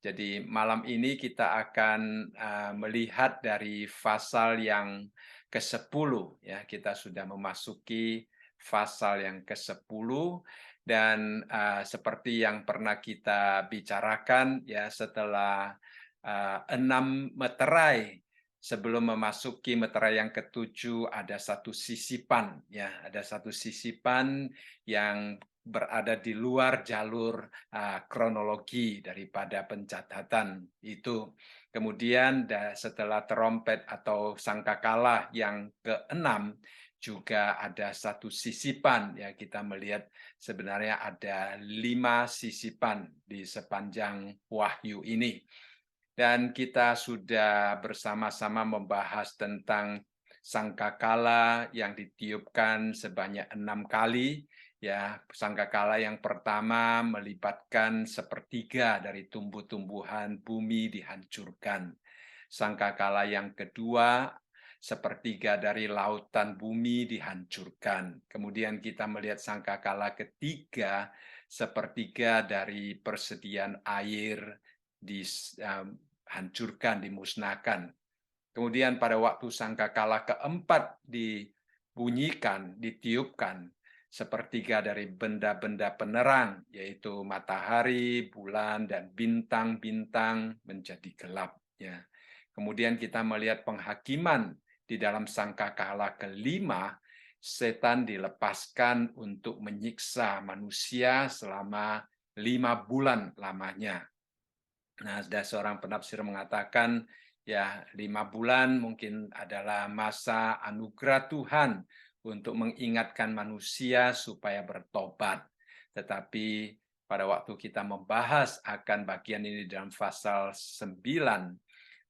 Jadi malam ini kita akan melihat dari pasal yang ke-10 ya. Kita sudah memasuki pasal yang ke-10 dan seperti yang pernah kita bicarakan ya, setelah 6 meterai sebelum memasuki meterai yang ke-7 ada satu sisipan ya, ada satu sisipan yang berada di luar jalur kronologi daripada pencatatan itu. Kemudian setelah terompet atau sangkakala yang keenam juga ada satu sisipan ya, kita melihat sebenarnya ada 5 sisipan di sepanjang Wahyu ini. Dan kita sudah bersama-sama membahas tentang sangkakala yang ditiupkan sebanyak 6 kali. Ya, sangkakala yang pertama melibatkan sepertiga dari tumbuh-tumbuhan bumi dihancurkan. Sangkakala yang kedua, sepertiga dari lautan bumi dihancurkan. Kemudian kita melihat sangkakala ketiga, sepertiga dari persediaan air dihancurkan, dimusnahkan. Kemudian pada waktu sangkakala keempat dibunyikan, ditiupkan, sepertiga dari benda-benda penerang, yaitu matahari, bulan, dan bintang-bintang menjadi gelap. Ya. Kemudian kita melihat penghakiman di dalam sangkakala kelima, setan dilepaskan untuk menyiksa manusia selama 5 bulan lamanya. Nah, ada seorang penafsir mengatakan, ya 5 bulan mungkin adalah masa anugerah Tuhan untuk mengingatkan manusia supaya bertobat. Tetapi pada waktu kita membahas akan bagian ini dalam pasal 9,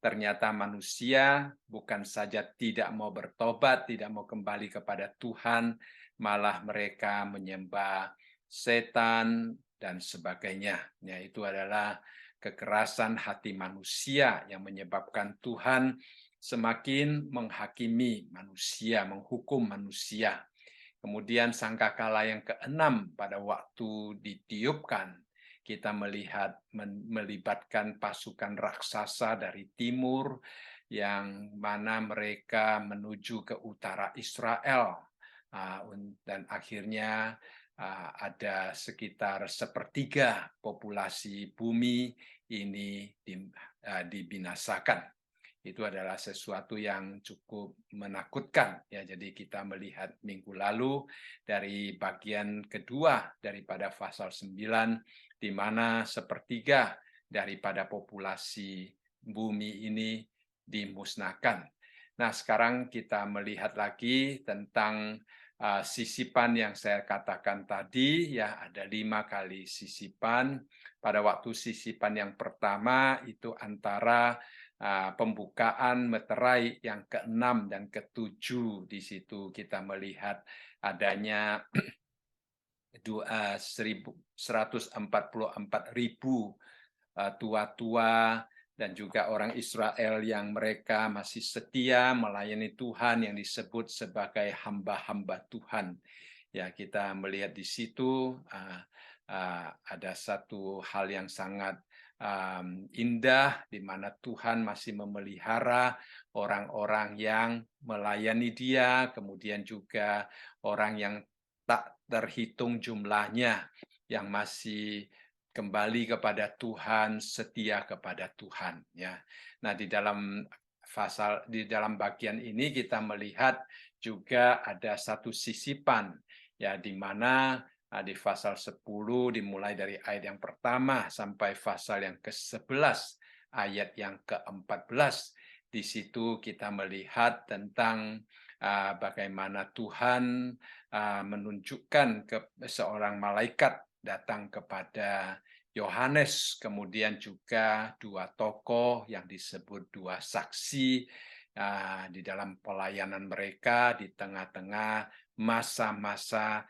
ternyata manusia bukan saja tidak mau bertobat, tidak mau kembali kepada Tuhan, malah mereka menyembah setan dan sebagainya. Ya, itu adalah kekerasan hati manusia yang menyebabkan Tuhan semakin menghakimi manusia, menghukum manusia. Kemudian sangkakala yang keenam pada waktu ditiupkan, kita melihat melibatkan pasukan raksasa dari timur yang mana mereka menuju ke utara Israel. Dan akhirnya ada sekitar sepertiga populasi bumi ini dibinasakan. Itu adalah sesuatu yang cukup menakutkan ya. Jadi kita melihat minggu lalu dari bagian kedua daripada pasal 9, di mana sepertiga daripada populasi bumi ini dimusnahkan. Nah, sekarang kita melihat lagi tentang sisipan yang saya katakan tadi ya, ada 5 kali sisipan. Pada waktu sisipan yang pertama itu antara pembukaan meterai yang ke-6 dan ke-7. Di situ kita melihat adanya 144.000 tua-tua dan juga orang Israel yang mereka masih setia melayani Tuhan yang disebut sebagai hamba-hamba Tuhan. Ya, kita melihat di situ ada satu hal yang sangat indah di mana Tuhan masih memelihara orang-orang yang melayani Dia, kemudian juga orang yang tak terhitung jumlahnya yang masih kembali kepada Tuhan, setia kepada Tuhan ya. Nah, di dalam bagian ini kita melihat juga ada satu sisipan ya, di mana di pasal 10 dimulai dari ayat yang pertama sampai pasal yang ke-11 ayat yang ke-14. Di situ kita melihat tentang bagaimana Tuhan menunjukkan ke seorang malaikat datang kepada Yohanes, kemudian juga 2 tokoh yang disebut 2 saksi di dalam pelayanan mereka di tengah-tengah masa-masa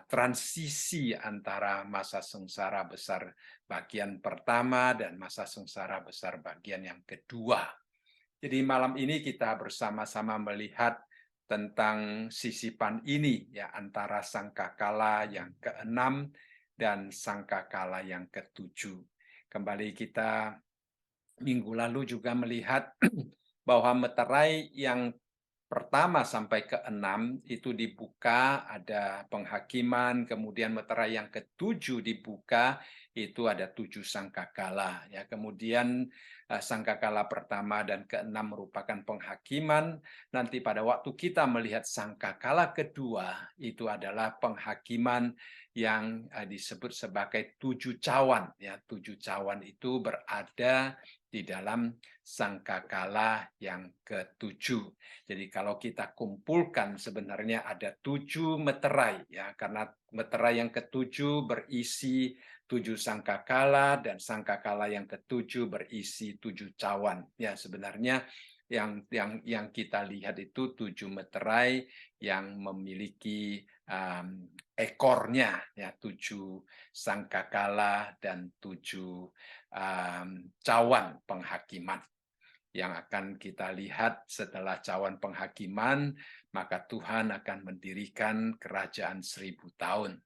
transisi antara masa sengsara besar bagian pertama dan masa sengsara besar bagian yang kedua. Jadi malam ini kita bersama-sama melihat tentang sisipan ini ya, antara sangkakala yang ke-6 dan sangkakala yang ke-7. Kembali kita minggu lalu juga melihat bahwa meterai yang pertama sampai ke-6 itu dibuka, ada penghakiman, kemudian meterai yang ke-7 dibuka, itu ada 7 sangkakala. Ya, kemudian sangkakala pertama dan ke-6 merupakan penghakiman. Nanti pada waktu kita melihat sangkakala kedua, itu adalah penghakiman yang disebut sebagai 7 cawan. Ya, 7 cawan itu berada di dalam sangkakala yang ke-7. Jadi kalau kita kumpulkan sebenarnya ada 7 meterai, ya, karena meterai yang ke-7 berisi 7 sangkakala dan sangkakala yang ke-7 berisi 7 cawan. Ya, sebenarnya yang kita lihat itu 7 meterai yang memiliki ekornya, ya, 7 sangkakala dan 7 cawan penghakiman. Yang akan kita lihat setelah cawan penghakiman, maka Tuhan akan mendirikan kerajaan 1000 tahun.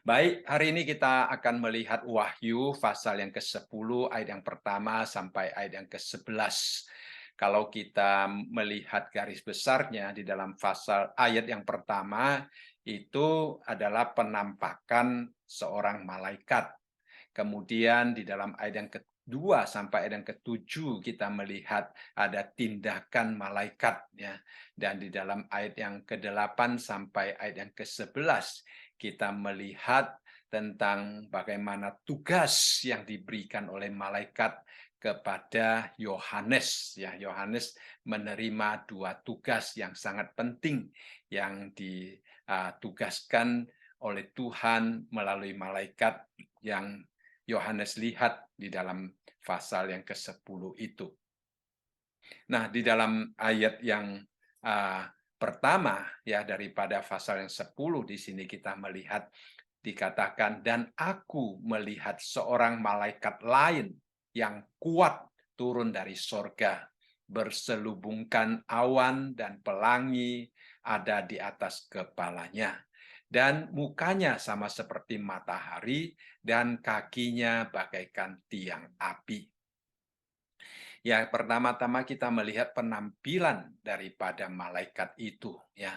Baik, hari ini kita akan melihat Wahyu pasal yang ke-10 ayat yang pertama sampai ayat yang ke-11. Kalau kita melihat garis besarnya di dalam pasal ayat yang pertama itu adalah penampakan seorang malaikat. Kemudian di dalam ayat yang kedua sampai ayat yang ke-7 kita melihat ada tindakan malaikat, ya. Dan di dalam ayat yang ke-8 sampai ayat yang ke-11 kita melihat tentang bagaimana tugas yang diberikan oleh malaikat kepada Yohanes. Ya, Yohanes menerima 2 tugas yang sangat penting yang ditugaskan oleh Tuhan melalui malaikat yang Yohanes lihat di dalam pasal yang ke-10 itu. Nah, di dalam ayat yang pertama ya daripada pasal yang 10 di sini kita melihat dikatakan, dan aku melihat seorang malaikat lain yang kuat turun dari sorga, berselubungkan awan dan pelangi ada di atas kepalanya. Dan mukanya sama seperti matahari dan kakinya bagaikan tiang api. Ya, pertama-tama kita melihat penampilan daripada malaikat itu, ya.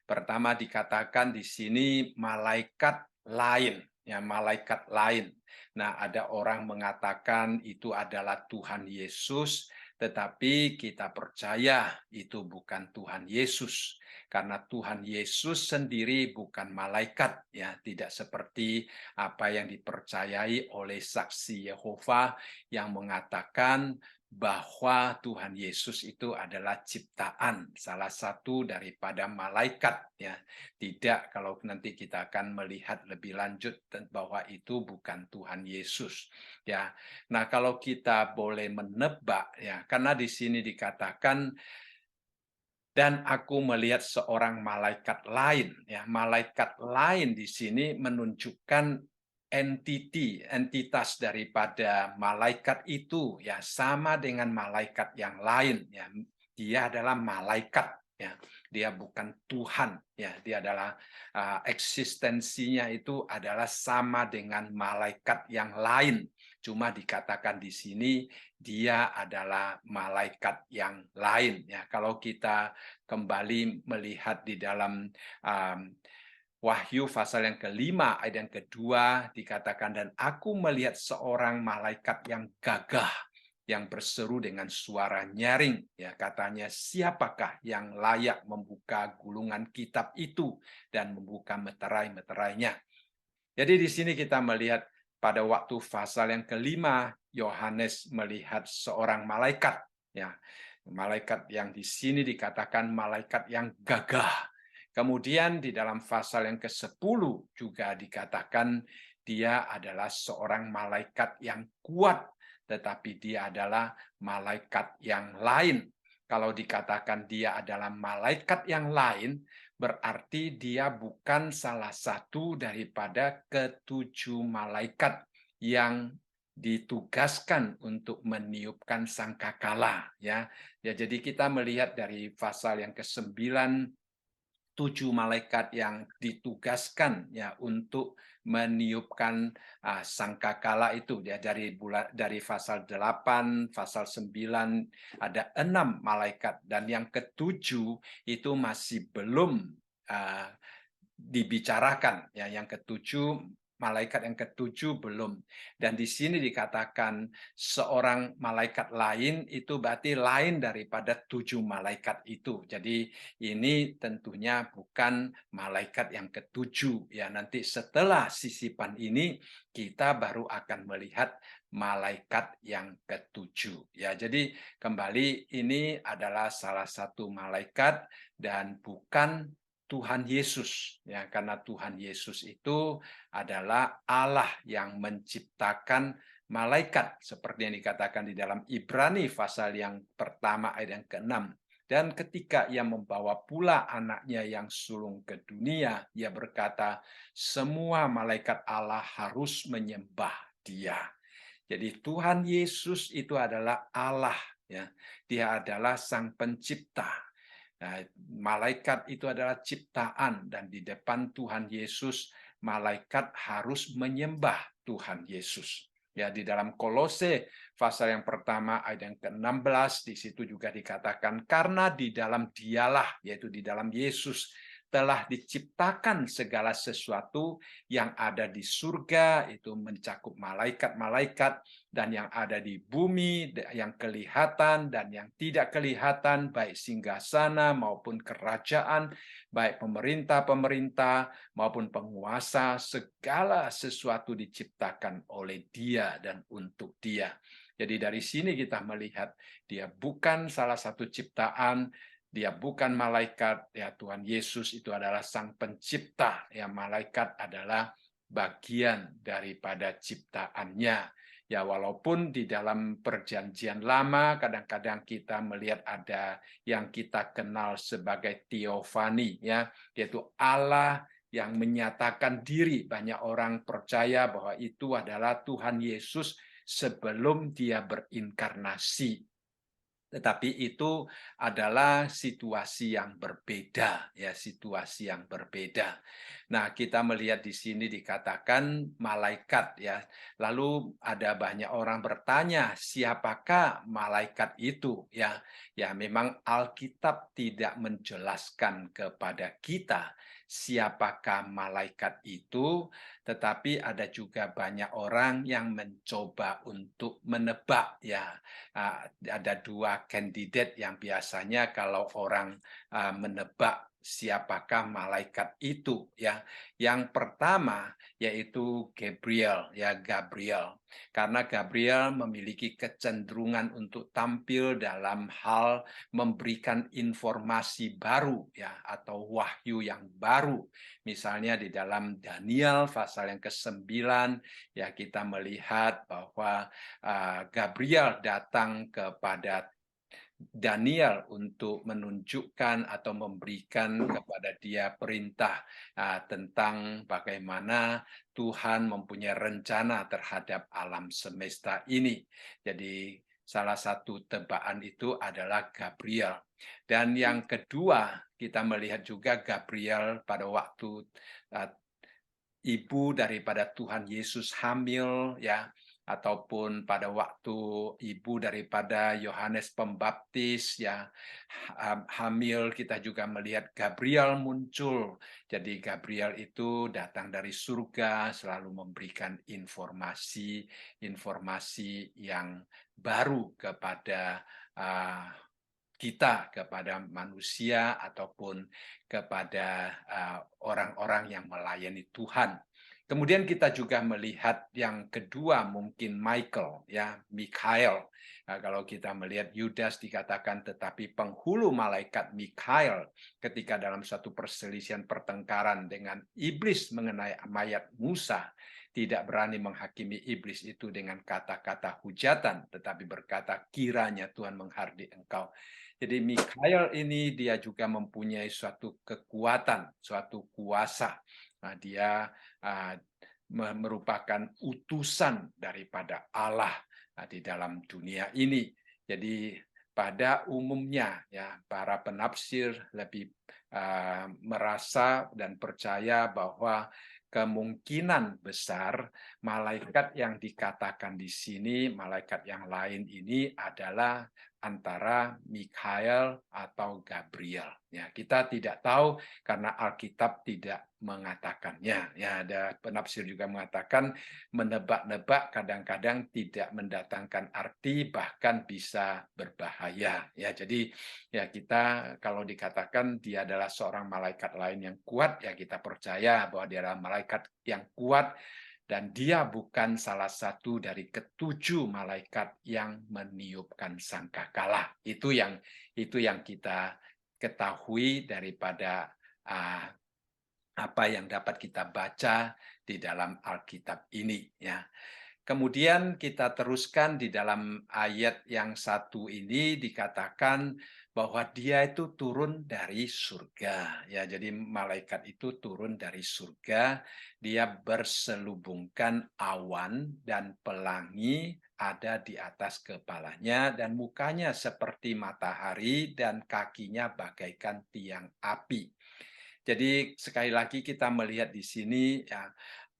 Pertama dikatakan di sini malaikat lain, ya, malaikat lain. Nah, ada orang mengatakan itu adalah Tuhan Yesus, tetapi kita percaya itu bukan Tuhan Yesus, karena Tuhan Yesus sendiri bukan malaikat, ya, tidak seperti apa yang dipercayai oleh saksi Yehova yang mengatakan bahwa Tuhan Yesus itu adalah ciptaan, salah satu daripada malaikat, ya. Tidak, kalau nanti kita akan melihat lebih lanjut bahwa itu bukan Tuhan Yesus, ya. Nah, kalau kita boleh menebak, ya, karena di sini dikatakan dan aku melihat seorang malaikat lain, ya. Malaikat lain di sini menunjukkan entitas daripada malaikat itu, ya, sama dengan malaikat yang lain, ya. Dia adalah malaikat, ya. Dia bukan Tuhan, ya. Dia adalah eksistensinya itu adalah sama dengan malaikat yang lain. Cuma dikatakan di sini dia adalah malaikat yang lain, ya. Kalau kita kembali melihat di dalam Wahyu pasal yang kelima ayat yang kedua dikatakan, dan aku melihat seorang malaikat yang gagah yang berseru dengan suara nyaring, ya, katanya, siapakah yang layak membuka gulungan kitab itu dan membuka meterai-meterainya. Jadi di sini kita melihat pada waktu pasal yang kelima Yohanes melihat seorang malaikat, ya. Malaikat yang di sini dikatakan malaikat yang gagah. Kemudian di dalam pasal yang ke-10 juga dikatakan dia adalah seorang malaikat yang kuat, tetapi dia adalah malaikat yang lain. Kalau dikatakan dia adalah malaikat yang lain, berarti dia bukan salah satu daripada ke-7 malaikat yang ditugaskan untuk meniupkan sangkakala, ya. Ya, jadi kita melihat dari pasal yang ke-9 7 malaikat yang ditugaskan ya untuk meniupkan sangkakala itu ya dari pasal 8, pasal 9 ada 6 malaikat dan yang ketujuh itu masih belum ah, dibicarakan ya yang ketujuh malaikat yang ketujuh belum dan di sini dikatakan seorang malaikat lain itu berarti lain daripada 7 malaikat itu. Jadi ini tentunya bukan malaikat yang ketujuh ya nanti setelah sisipan ini kita baru akan melihat malaikat yang ketujuh ya. Jadi kembali ini adalah salah satu malaikat dan bukan Tuhan Yesus ya karena Tuhan Yesus itu adalah Allah yang menciptakan malaikat seperti yang dikatakan di dalam Ibrani pasal yang pertama ayat yang ke-6 dan ketika ia membawa pula anaknya yang sulung ke dunia ia berkata semua malaikat Allah harus menyembah dia. Jadi Tuhan Yesus itu adalah Allah ya. Dia adalah sang pencipta. Nah, malaikat itu adalah ciptaan dan di depan Tuhan Yesus malaikat harus menyembah Tuhan Yesus. Ya di dalam Kolose pasal yang pertama ayat yang ke-16 di situ juga dikatakan karena di dalam dialah yaitu di dalam Yesus telah diciptakan segala sesuatu yang ada di surga itu mencakup malaikat-malaikat dan yang ada di bumi yang kelihatan dan yang tidak kelihatan baik singgasana maupun kerajaan baik pemerintah-pemerintah maupun penguasa segala sesuatu diciptakan oleh Dia dan untuk Dia. Jadi dari sini kita melihat Dia bukan salah satu ciptaan, dia bukan malaikat, ya Tuhan Yesus itu adalah sang pencipta, ya malaikat adalah bagian daripada ciptaannya. Ya walaupun di dalam perjanjian lama kadang-kadang kita melihat ada yang kita kenal sebagai teofani, ya yaitu Allah yang menyatakan diri. Banyak orang percaya bahwa itu adalah Tuhan Yesus sebelum dia berinkarnasi. Tetapi itu adalah situasi yang berbeda, ya situasi yang berbeda. Nah, kita melihat di sini dikatakan malaikat, ya. Lalu ada banyak orang bertanya, siapakah malaikat itu? Ya, ya memang Alkitab tidak menjelaskan kepada kita siapakah malaikat itu, tetapi ada juga banyak orang yang mencoba untuk menebak, ya. Ada 2 kandidat yang biasanya kalau orang menebak siapakah malaikat itu ya. Yang pertama yaitu Gabriel ya Gabriel. Karena Gabriel memiliki kecenderungan untuk tampil dalam hal memberikan informasi baru ya atau wahyu yang baru. Misalnya di dalam Daniel pasal yang ke-9 ya kita melihat bahwa Gabriel datang kepada Daniel untuk menunjukkan atau memberikan kepada dia perintah tentang bagaimana Tuhan mempunyai rencana terhadap alam semesta ini. Jadi salah satu tebakan itu adalah Gabriel. Dan yang kedua, kita melihat juga Gabriel pada waktu ibu daripada Tuhan Yesus hamil ya ataupun pada waktu ibu daripada Yohanes Pembaptis ya hamil kita juga melihat Gabriel muncul. Jadi Gabriel itu datang dari surga selalu memberikan informasi yang baru kepada kita, kepada manusia ataupun kepada orang-orang yang melayani Tuhan. Kemudian kita juga melihat yang kedua mungkin Michael ya, Mikhail. Nah, kalau kita melihat Yudas dikatakan tetapi penghulu malaikat Mikhail ketika dalam satu perselisihan pertengkaran dengan iblis mengenai mayat Musa tidak berani menghakimi iblis itu dengan kata-kata hujatan tetapi berkata kiranya Tuhan menghardik engkau. Jadi Mikhail ini dia juga mempunyai suatu kekuatan, suatu kuasa. Nah, dia merupakan utusan daripada Allah di dalam dunia ini. Jadi pada umumnya ya para penafsir lebih merasa dan percaya bahwa kemungkinan besar malaikat yang dikatakan di sini, malaikat yang lain ini adalah antara Mikael atau Gabriel. Ya, kita tidak tahu karena Alkitab tidak mengatakannya. Ya, ada penafsir juga mengatakan menebak-nebak kadang-kadang tidak mendatangkan arti, bahkan bisa berbahaya. Ya, jadi ya kita kalau dikatakan dia adalah seorang malaikat lain yang kuat, ya kita percaya bahwa dia adalah malaikat yang kuat dan dia bukan salah satu dari ketujuh malaikat yang meniupkan sangkakala. Itu yang kita ketahui daripada uh, apa yang dapat kita baca di dalam Alkitab ini. Ya. Kemudian kita teruskan di dalam ayat yang satu ini dikatakan bahwa dia itu turun dari surga. Ya, jadi malaikat itu turun dari surga, dia berselubungkan awan dan pelangi ada di atas kepalanya dan mukanya seperti matahari dan kakinya bagaikan tiang api. Jadi sekali lagi kita melihat di sini ya,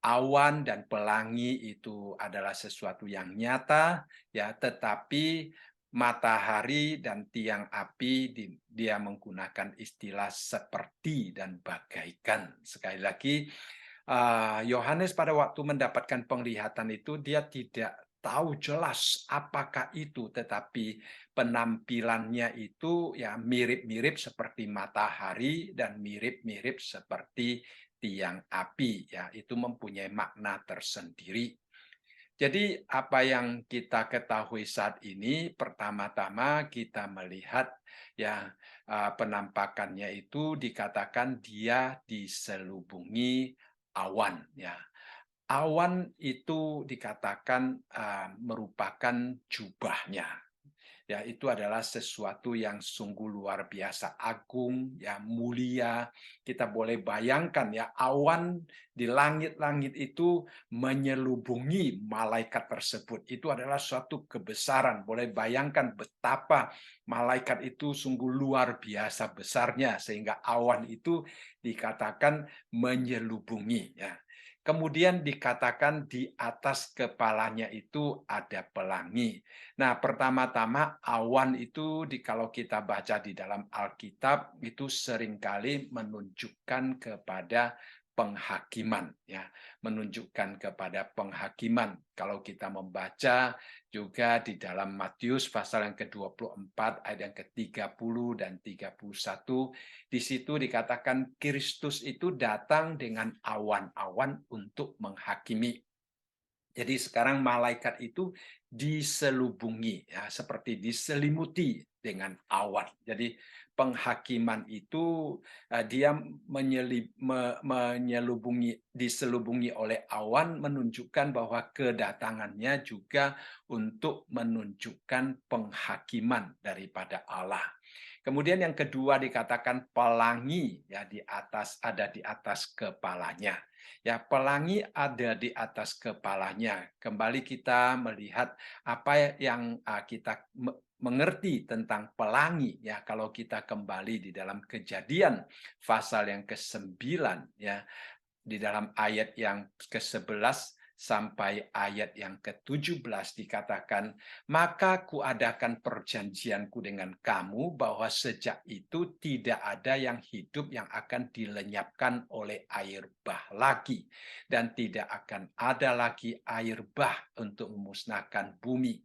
awan dan pelangi itu adalah sesuatu yang nyata ya, tetapi matahari dan tiang api dia menggunakan istilah seperti dan bagaikan. Sekali lagi Yohanes pada waktu mendapatkan penglihatan itu dia tidak tahu jelas apakah itu, tetapi penampilannya itu ya mirip-mirip seperti matahari dan mirip-mirip seperti tiang api, ya itu mempunyai makna tersendiri. Jadi apa yang kita ketahui saat ini, pertama-tama kita melihat ya penampakannya itu dikatakan dia diselubungi awan, ya. Awan itu dikatakan merupakan jubahnya. Ya, itu adalah sesuatu yang sungguh luar biasa, agung, ya mulia. Kita boleh bayangkan ya, awan di langit-langit itu menyelubungi malaikat tersebut. Itu adalah suatu kebesaran. Boleh bayangkan betapa malaikat itu sungguh luar biasa besarnya sehingga awan itu dikatakan menyelubungi ya. Kemudian dikatakan di atas kepalanya itu ada pelangi. Nah, pertama-tama awan itu kalau kita baca di dalam Alkitab itu seringkali menunjukkan kepada penghakiman ya, menunjukkan kepada penghakiman. Kalau kita membaca juga di dalam Matius pasal yang ke-24 ayat yang ke-30 dan 31 di situ dikatakan Kristus itu datang dengan awan-awan untuk menghakimi. Jadi sekarang malaikat itu diselubungi, ya, seperti diselimuti dengan awan. Jadi penghakiman itu dia diselubungi oleh awan menunjukkan bahwa kedatangannya juga untuk menunjukkan penghakiman daripada Allah. Kemudian yang kedua dikatakan pelangi ya ada di atas kepalanya. Ya, pelangi ada di atas kepalanya. Kembali kita melihat apa yang kita mengerti tentang pelangi ya kalau kita kembali di dalam Kejadian pasal yang ke-9 ya di dalam ayat yang ke-11 sampai ayat yang ke-17 dikatakan, maka kuadakan perjanjianku dengan kamu bahwa sejak itu tidak ada yang hidup yang akan dilenyapkan oleh air bah lagi. Dan tidak akan ada lagi air bah untuk memusnahkan bumi.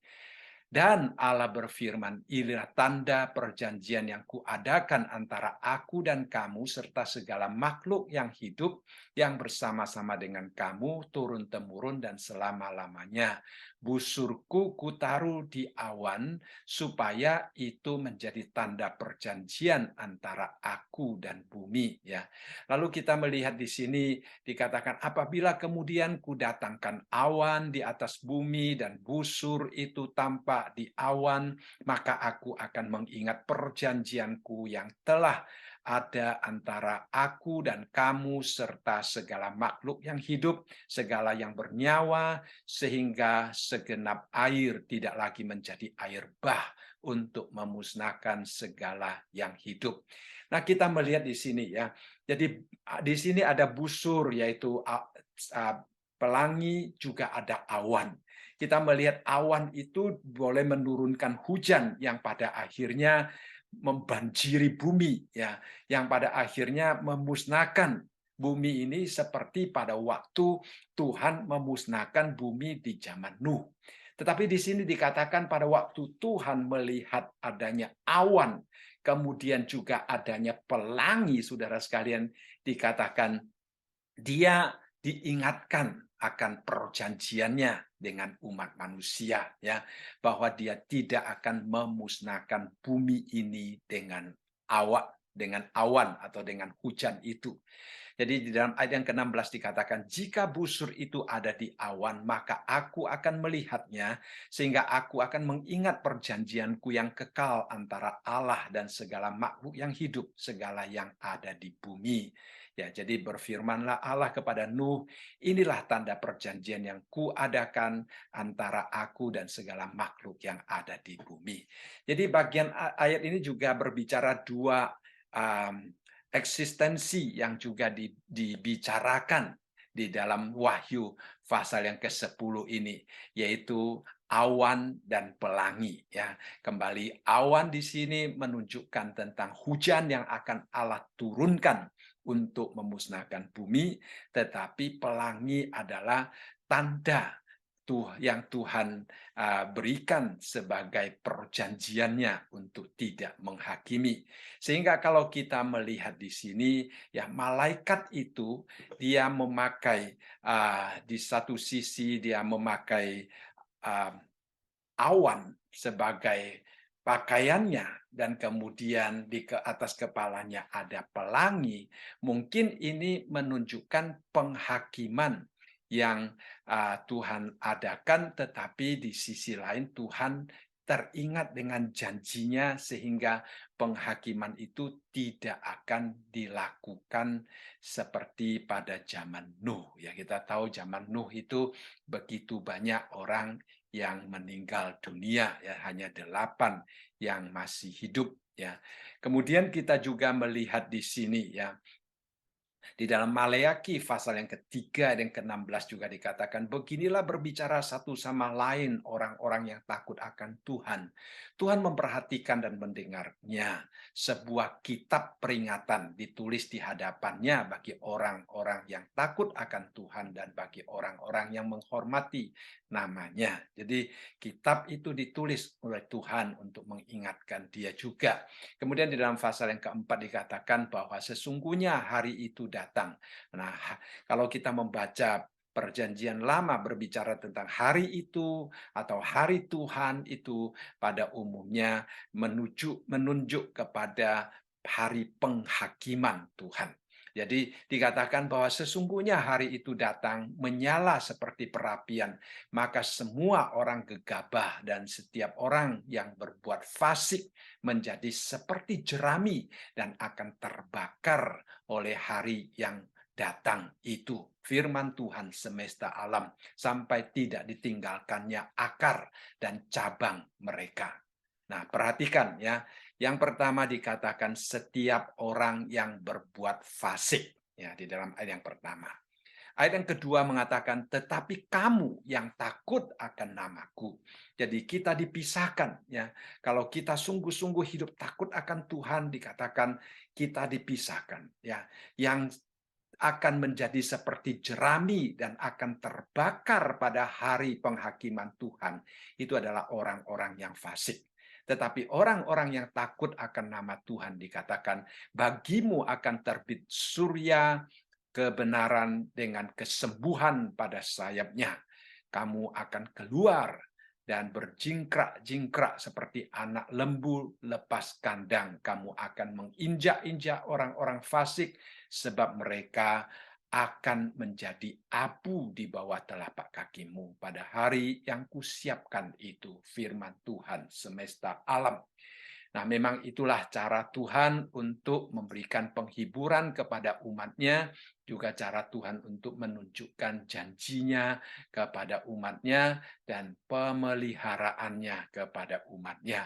Dan Allah berfirman, inilah tanda perjanjian yang kuadakan antara aku dan kamu serta segala makhluk yang hidup yang bersama-sama dengan kamu turun-temurun dan selama-lamanya. Busurku kutaruh di awan supaya itu menjadi tanda perjanjian antara aku dan bumi. Ya. Lalu kita melihat di sini dikatakan apabila kemudian kudatangkan awan di atas bumi dan busur itu tampak nampak di awan, maka aku akan mengingat perjanjianku yang telah ada antara aku dan kamu serta segala makhluk yang hidup, segala yang bernyawa, sehingga segenap air tidak lagi menjadi air bah untuk memusnahkan segala yang hidup. Nah, kita melihat di sini ya. Jadi di sini ada busur, yaitu pelangi, juga ada awan. Kita melihat awan itu boleh menurunkan hujan yang pada akhirnya membanjiri bumi, ya, yang pada akhirnya memusnahkan bumi ini seperti pada waktu Tuhan memusnahkan bumi di zaman Nuh. Tetapi di sini dikatakan pada waktu Tuhan melihat adanya awan, kemudian juga adanya pelangi, saudara sekalian, dikatakan dia diingatkan akan perjanjiannya dengan umat manusia, ya, bahwa dia tidak akan memusnahkan bumi ini dengan awan atau dengan hujan itu. Jadi di dalam ayat yang ke-16 dikatakan, jika busur itu ada di awan, maka aku akan melihatnya, sehingga aku akan mengingat perjanjianku yang kekal antara Allah dan segala makhluk yang hidup, segala yang ada di bumi. Ya, jadi berfirmanlah Allah kepada Nuh, inilah tanda perjanjian yang kuadakan antara aku dan segala makhluk yang ada di bumi. Jadi bagian ayat ini juga berbicara dua eksistensi yang juga dibicarakan di dalam Wahyu pasal yang ke-10 ini, yaitu awan dan pelangi, ya. Kembali, awan di sini menunjukkan tentang hujan yang akan Allah turunkan untuk memusnahkan bumi, tetapi pelangi adalah tanda yang Tuhan berikan sebagai perjanjiannya untuk tidak menghakimi. Sehingga kalau kita melihat di sini, ya, malaikat itu dia memakai di satu sisi dia memakai awan sebagai pakaiannya, dan kemudian di atas kepalanya ada pelangi. Mungkin ini menunjukkan penghakiman yang Tuhan adakan, tetapi di sisi lain Tuhan teringat dengan janjinya sehingga penghakiman itu tidak akan dilakukan seperti pada zaman Nuh. Ya, kita tahu zaman Nuh itu begitu banyak orang yang meninggal dunia, ya, hanya 8 yang masih hidup, ya. Kemudian kita juga melihat di sini, ya, di dalam Maleakhi pasal yang ketiga dan ke-16 juga dikatakan, beginilah berbicara satu sama lain orang-orang yang takut akan Tuhan. Tuhan memperhatikan dan mendengarnya. Sebuah kitab peringatan ditulis di hadapannya bagi orang-orang yang takut akan Tuhan dan bagi orang-orang yang menghormati namanya. Jadi kitab itu ditulis oleh Tuhan untuk mengingatkan dia juga. Kemudian di dalam pasal yang keempat dikatakan bahwa sesungguhnya hari itu datang. Nah, kalau kita membaca Perjanjian Lama berbicara tentang hari itu atau hari Tuhan itu pada umumnya menunjuk kepada hari penghakiman Tuhan. Jadi dikatakan bahwa sesungguhnya hari itu datang menyala seperti perapian, maka semua orang gegabah dan setiap orang yang berbuat fasik menjadi seperti jerami dan akan terbakar oleh hari yang datang itu. Firman Tuhan semesta alam, sampai tidak ditinggalkannya akar dan cabang mereka. Nah, perhatikan, ya. Yang pertama dikatakan setiap orang yang berbuat fasik, ya, di dalam ayat yang pertama. Ayat yang kedua mengatakan, tetapi kamu yang takut akan namaku. Jadi kita dipisahkan, ya. Kalau kita sungguh-sungguh hidup takut akan Tuhan, dikatakan kita dipisahkan, ya. Yang akan menjadi seperti jerami dan akan terbakar pada hari penghakiman Tuhan, itu adalah orang-orang yang fasik. Tetapi orang-orang yang takut akan nama Tuhan dikatakan, bagimu akan terbit surya kebenaran dengan kesembuhan pada sayapnya. Kamu akan keluar dan berjingkrak-jingkrak seperti anak lembu lepas kandang. Kamu akan menginjak-injak orang-orang fasik, sebab mereka akan menjadi abu di bawah telapak kakimu pada hari yang kusiapkan itu, firman Tuhan semesta alam. Nah, memang itulah cara Tuhan untuk memberikan penghiburan kepada umatnya, juga cara Tuhan untuk menunjukkan janjinya kepada umatnya dan pemeliharaannya kepada umatnya.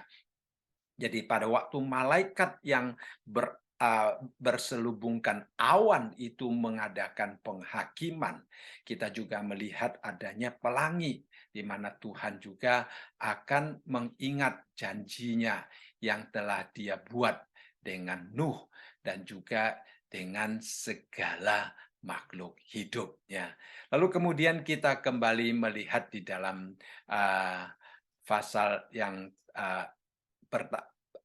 Jadi pada waktu malaikat yang berselubungkan awan itu mengadakan penghakiman, kita juga melihat adanya pelangi, di mana Tuhan juga akan mengingat janjinya yang telah Dia buat dengan Nuh dan juga dengan segala makhluk hidupnya. Lalu kemudian kita kembali melihat di dalam uh, pasal yang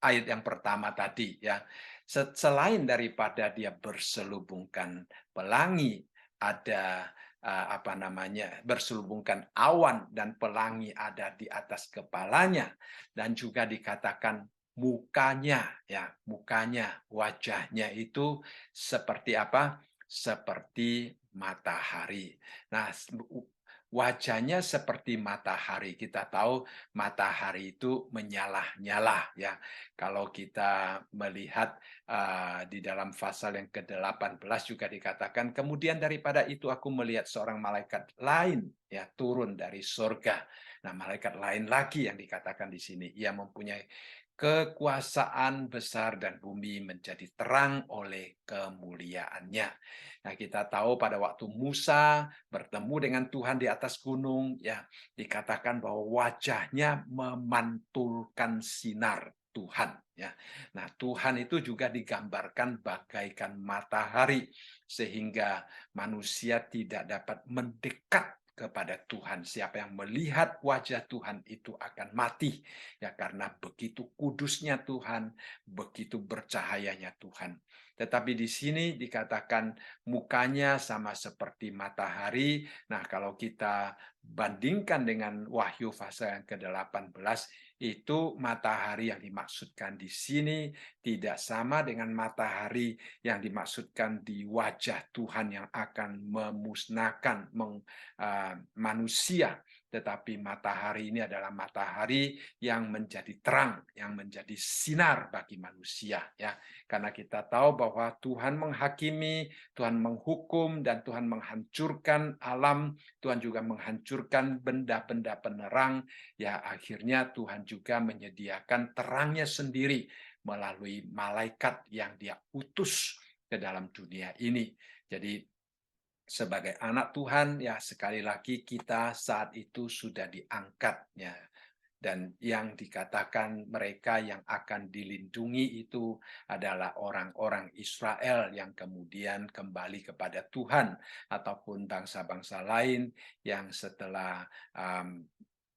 ayat yang pertama tadi ya. Selain daripada dia berselubungkan pelangi, ada apa namanya, berselubungkan awan dan pelangi ada di atas kepalanya, dan juga dikatakan mukanya ya, mukanya, wajahnya itu seperti apa? Seperti matahari. Nah, wajahnya seperti matahari. Kita tahu matahari itu menyala-nyala ya. Kalau kita melihat di dalam pasal yang ke-18 juga dikatakan, kemudian daripada itu aku melihat seorang malaikat lain ya turun dari surga. Nah, malaikat lain lagi yang dikatakan di sini, ia mempunyai kekuasaan besar dan bumi menjadi terang oleh kemuliaannya. Nah, kita tahu pada waktu Musa bertemu dengan Tuhan di atas gunung, ya, dikatakan bahwa wajahnya memantulkan sinar Tuhan. Ya. Nah, Tuhan itu juga digambarkan bagaikan matahari, sehingga manusia tidak dapat mendekat kepada Tuhan. Siapa yang melihat wajah Tuhan itu akan mati. Ya, karena begitu kudusnya Tuhan, begitu bercahayanya Tuhan. Tetapi di sini dikatakan mukanya sama seperti matahari. Nah, kalau kita bandingkan dengan Wahyu pasal yang ke-18, itu matahari yang dimaksudkan di sini tidak sama dengan matahari yang dimaksudkan di wajah Tuhan yang akan memusnahkan manusia. Tetapi matahari ini adalah matahari yang menjadi terang, yang menjadi sinar bagi manusia. Ya, karena kita tahu bahwa Tuhan menghakimi, Tuhan menghukum, dan Tuhan menghancurkan alam. Tuhan juga menghancurkan benda-benda penerang. Ya, akhirnya Tuhan juga menyediakan terangnya sendiri melalui malaikat yang Dia utus ke dalam dunia ini. Jadi sebagai anak Tuhan, ya sekali lagi kita saat itu sudah diangkat, ya. Dan yang dikatakan mereka yang akan dilindungi itu adalah orang-orang Israel yang kemudian kembali kepada Tuhan, ataupun bangsa-bangsa lain yang setelah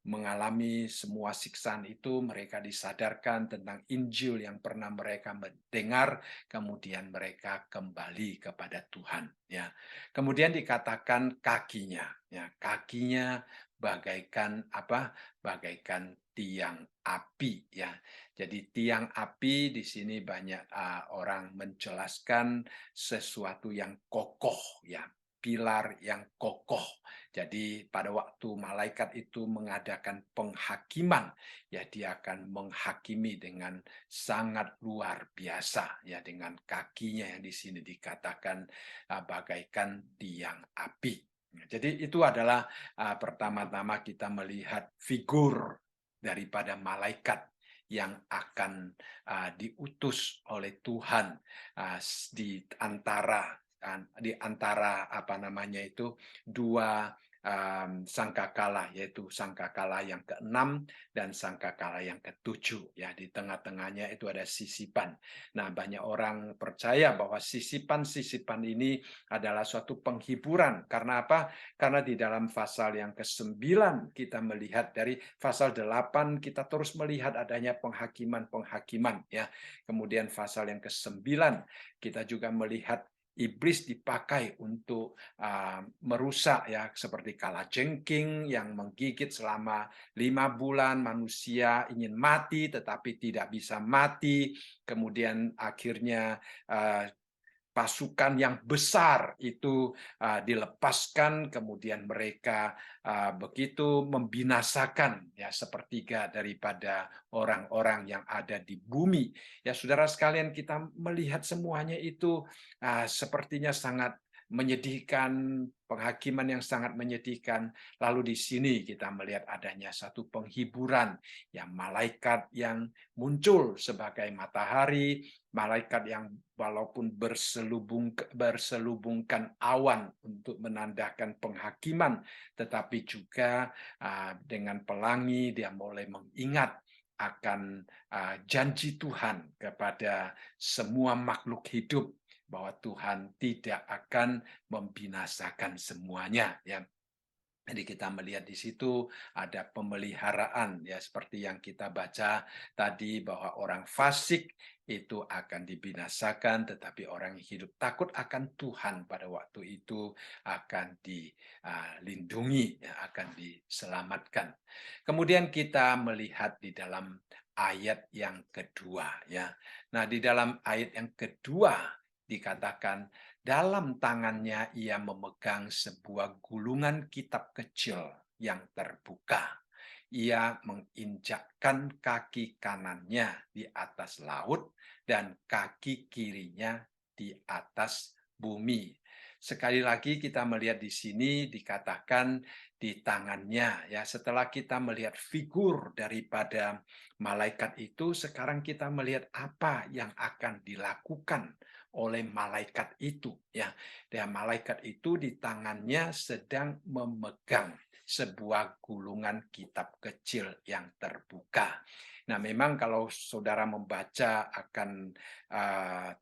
mengalami semua siksaan itu, mereka disadarkan tentang Injil yang pernah mereka mendengar, kemudian mereka kembali kepada Tuhan. Ya, kemudian dikatakan kakinya, ya kakinya bagaikan apa? Bagaikan tiang api. Ya, jadi tiang api di sini banyak orang menjelaskan sesuatu yang kokoh, ya pilar yang kokoh. Jadi pada waktu malaikat itu mengadakan penghakiman, ya dia akan menghakimi dengan sangat luar biasa, ya dengan kakinya yang di sini dikatakan bagaikan tiang api. Jadi itu adalah pertama-tama kita melihat figur daripada malaikat yang akan diutus oleh Tuhan di antara apa namanya itu dua sangkakala, yaitu sangkakala yang ke-6 dan sangkakala yang ke-7. Ya, di tengah-tengahnya itu ada sisipan. Nah, banyak orang percaya bahwa sisipan-sisipan ini adalah suatu penghiburan. Karena apa? Karena di dalam pasal yang ke-9 kita melihat, dari pasal 8 kita terus melihat adanya penghakiman-penghakiman, ya. Kemudian pasal yang ke-9 kita juga melihat iblis dipakai untuk merusak, ya, seperti kalajengking yang menggigit selama 5 bulan. Manusia ingin mati tetapi tidak bisa mati. Kemudian akhirnya pasukan yang besar itu dilepaskan, kemudian mereka begitu membinasakan ya sepertiga daripada orang-orang yang ada di bumi. Ya saudara sekalian, kita melihat semuanya itu sepertinya sangat menyedihkan, penghakiman yang sangat menyedihkan. Lalu di sini kita melihat adanya satu penghiburan, yang malaikat yang muncul sebagai matahari, malaikat yang walaupun berselubungkan awan untuk menandakan penghakiman, tetapi juga dengan pelangi dia mulai mengingat akan janji Tuhan kepada semua makhluk hidup, bahwa Tuhan tidak akan membinasakan semuanya, ya. Jadi kita melihat di situ ada pemeliharaan, ya seperti yang kita baca tadi, bahwa orang fasik itu akan dibinasakan, tetapi orang yang hidup takut akan Tuhan pada waktu itu akan dilindungi, ya, akan diselamatkan. Kemudian kita melihat di dalam ayat yang kedua, ya. Nah, di dalam ayat yang kedua dikatakan, dalam tangannya ia memegang sebuah gulungan kitab kecil yang terbuka. Ia menginjakkan kaki kanannya di atas laut dan kaki kirinya di atas bumi. Sekali lagi kita melihat di sini dikatakan di tangannya, ya. Setelah kita melihat figur daripada malaikat itu, sekarang kita melihat apa yang akan dilakukan oleh malaikat itu, ya. Dan malaikat itu di tangannya sedang memegang sebuah gulungan kitab kecil yang terbuka. Nah, memang kalau saudara membaca akan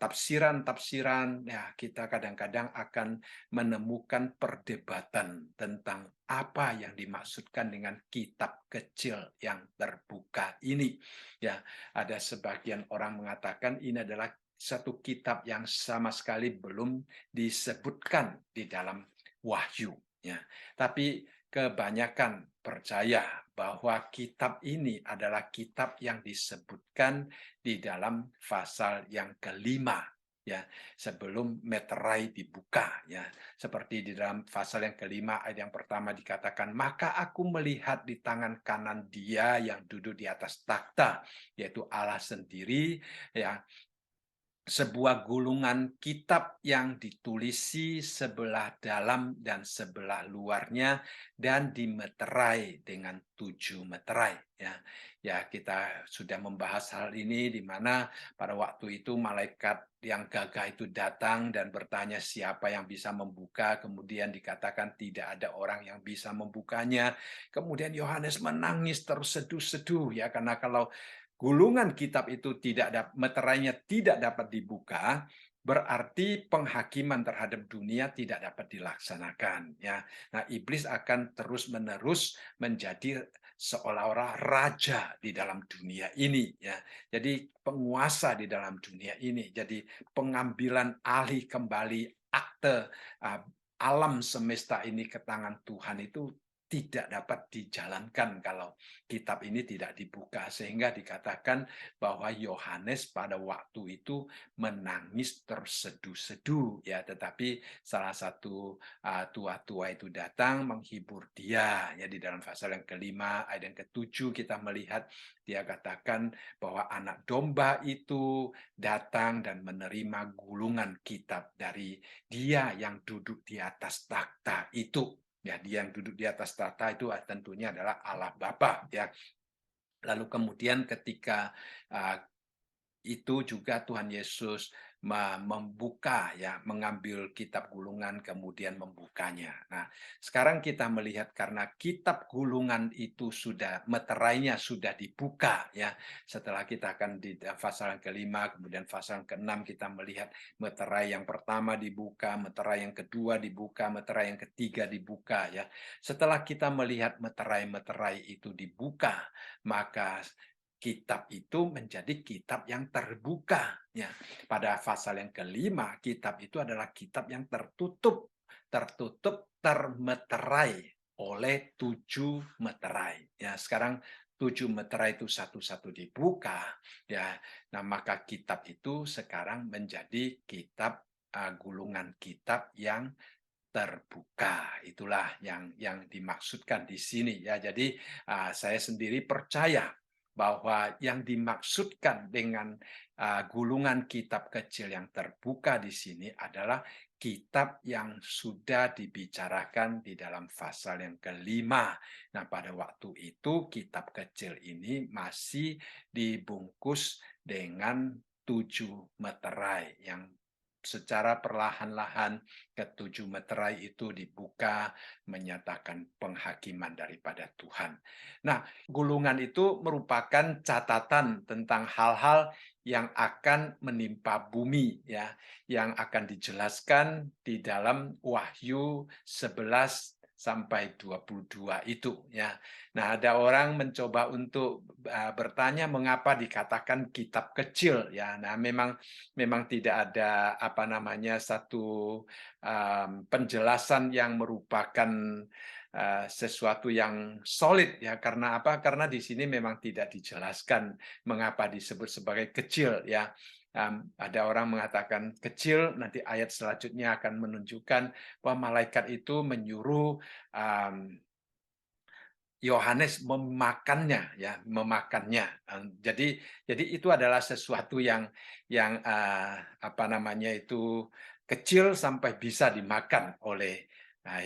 tafsiran-tafsiran, ya kita kadang-kadang akan menemukan perdebatan tentang apa yang dimaksudkan dengan kitab kecil yang terbuka ini. Ya, ada sebagian orang mengatakan ini adalah satu kitab yang sama sekali belum disebutkan di dalam Wahyu, ya. Tapi kebanyakan percaya bahwa kitab ini adalah kitab yang disebutkan di dalam pasal yang kelima, ya, sebelum meterai dibuka, ya. Seperti di dalam pasal yang kelima ayat yang pertama dikatakan, maka aku melihat di tangan kanan dia yang duduk di atas takhta, yaitu Allah sendiri, ya, sebuah gulungan kitab yang ditulisi sebelah dalam dan sebelah luarnya dan dimeterai dengan 7 meterai, ya. Ya, kita sudah membahas hal ini di mana pada waktu itu malaikat yang gagah itu datang dan bertanya siapa yang bisa membuka, kemudian dikatakan tidak ada orang yang bisa membukanya. Kemudian Yohanes menangis terseduh-seduh, ya, karena kalau gulungan kitab itu meterainya tidak dapat dibuka, berarti penghakiman terhadap dunia tidak dapat dilaksanakan, ya. Nah, iblis akan terus-menerus menjadi seolah-olah raja di dalam dunia ini, ya. Jadi penguasa di dalam dunia ini. Jadi pengambilan alih kembali akte alam semesta ini ke tangan Tuhan itu tidak dapat dijalankan kalau kitab ini tidak dibuka, sehingga dikatakan bahwa Yohanes pada waktu itu menangis terseduh-seduh, ya. Tetapi salah satu tua-tua itu datang menghibur dia, ya. Di dalam pasal yang kelima ayat yang ketujuh kita melihat dia katakan bahwa anak domba itu datang dan menerima gulungan kitab dari dia yang duduk di atas takhta itu. Ya, dia yang duduk di atas tahta itu tentunya adalah Allah Bapa, ya. Lalu kemudian ketika itu juga Tuhan Yesus membuka, ya, mengambil kitab gulungan kemudian membukanya. Nah, sekarang kita melihat karena kitab gulungan itu sudah meterainya sudah dibuka, ya. Setelah kita akan di pasal yang kelima, kemudian pasal yang keenam kita melihat meterai yang pertama dibuka, meterai yang kedua dibuka, meterai yang ketiga dibuka, ya. Setelah kita melihat meterai-meterai itu dibuka, maka kitab itu menjadi kitab yang terbuka, ya. Pada pasal yang kelima, kitab itu adalah kitab yang tertutup, termeterai oleh 7 meterai. Ya, sekarang 7 meterai itu satu-satu dibuka, ya. Nah, maka kitab itu sekarang menjadi kitab gulungan kitab yang terbuka. Itulah yang dimaksudkan di sini ya. Jadi saya sendiri percaya bahwa yang dimaksudkan dengan gulungan kitab kecil yang terbuka di sini adalah kitab yang sudah dibicarakan di dalam pasal yang kelima. Nah, pada waktu itu kitab kecil ini masih dibungkus dengan 7 meterai yang secara perlahan-lahan ketujuh meterai itu dibuka menyatakan penghakiman daripada Tuhan. Nah, gulungan itu merupakan catatan tentang hal-hal yang akan menimpa bumi ya, yang akan dijelaskan di dalam Wahyu 11 sampai 22 itu ya. Nah, ada orang mencoba untuk bertanya mengapa dikatakan kitab kecil ya. Nah, memang tidak ada apa namanya satu penjelasan yang merupakan sesuatu yang solid ya. Karena apa? Karena di sini memang tidak dijelaskan mengapa disebut sebagai kecil ya. Ada orang mengatakan kecil, nanti ayat selanjutnya akan menunjukkan bahwa malaikat itu menyuruh Yohanes memakannya ya, memakannya. Jadi itu adalah sesuatu yang apa namanya itu kecil sampai bisa dimakan oleh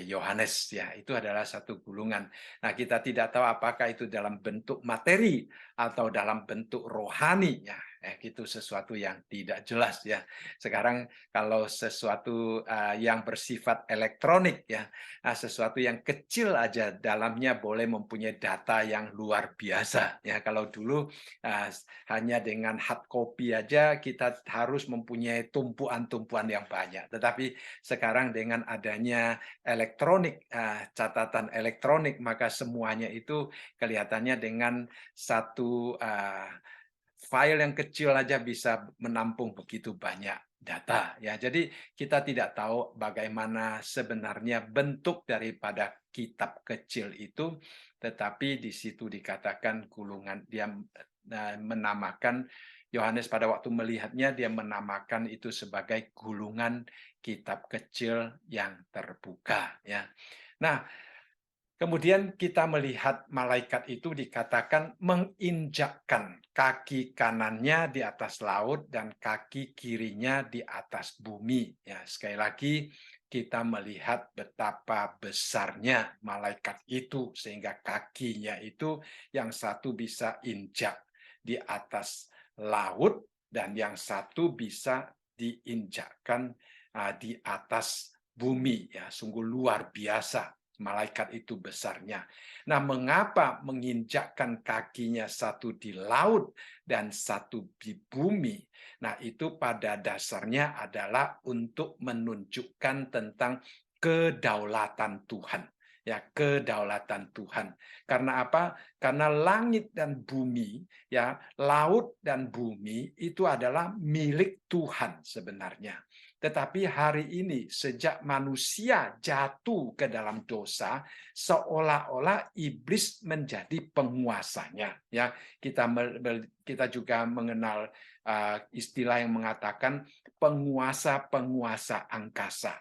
Yohanes ya. Itu adalah satu gulungan. Nah, kita tidak tahu apakah itu dalam bentuk materi atau dalam bentuk rohani ya. Itu sesuatu yang tidak jelas ya. Sekarang kalau sesuatu yang bersifat elektronik ya, sesuatu yang kecil aja dalamnya boleh mempunyai data yang luar biasa ya. Kalau dulu hanya dengan hard copy aja kita harus mempunyai tumpuan-tumpuan yang banyak. Tetapi sekarang dengan adanya elektronik, catatan elektronik, maka semuanya itu kelihatannya dengan satu file yang kecil aja bisa menampung begitu banyak data ya. Jadi kita tidak tahu bagaimana sebenarnya bentuk daripada kitab kecil itu, tetapi di situ dikatakan gulungan, dia menamakan Yohanes pada waktu melihatnya dia menamakan itu sebagai gulungan kitab kecil yang terbuka ya. Nah, kemudian kita melihat malaikat itu dikatakan menginjakkan kaki kanannya di atas laut dan kaki kirinya di atas bumi. Ya, sekali lagi kita melihat betapa besarnya malaikat itu sehingga kakinya itu yang satu bisa injak di atas laut dan yang satu bisa diinjakkan di atas bumi. Ya, sungguh luar biasa malaikat itu besarnya. Nah, mengapa menginjakkan kakinya satu di laut dan satu di bumi? Nah, itu pada dasarnya adalah untuk menunjukkan tentang kedaulatan Tuhan. Ya, kedaulatan Tuhan. Karena apa? Karena langit dan bumi, ya, laut dan bumi itu adalah milik Tuhan sebenarnya. Tetapi hari ini sejak manusia jatuh ke dalam dosa, seolah-olah iblis menjadi penguasanya. Ya, kita juga mengenal istilah yang mengatakan penguasa-penguasa angkasa.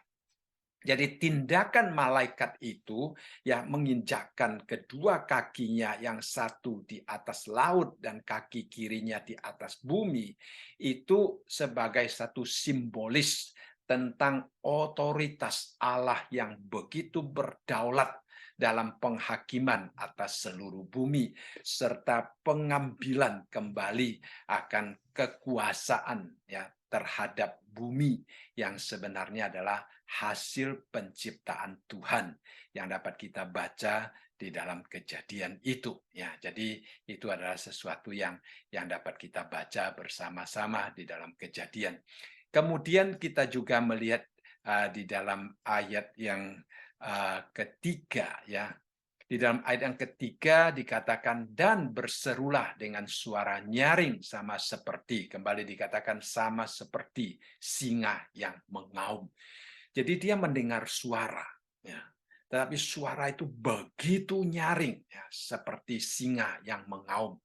Jadi tindakan malaikat itu ya menginjakkan kedua kakinya yang satu di atas laut dan kaki kirinya di atas bumi itu sebagai satu simbolis tentang otoritas Allah yang begitu berdaulat dalam penghakiman atas seluruh bumi serta pengambilan kembali akan kekuasaan ya terhadap bumi yang sebenarnya adalah hasil penciptaan Tuhan yang dapat kita baca di dalam Kejadian itu ya. Jadi itu adalah sesuatu yang dapat kita baca bersama-sama di dalam Kejadian. Kemudian kita juga melihat di dalam ayat yang ketiga ya. Di dalam ayat yang ketiga dikatakan dan berserulah dengan suara nyaring sama seperti, kembali dikatakan sama seperti singa yang mengaum. Jadi dia mendengar suara, ya. Tetapi suara itu begitu nyaring, ya, seperti singa yang mengaum.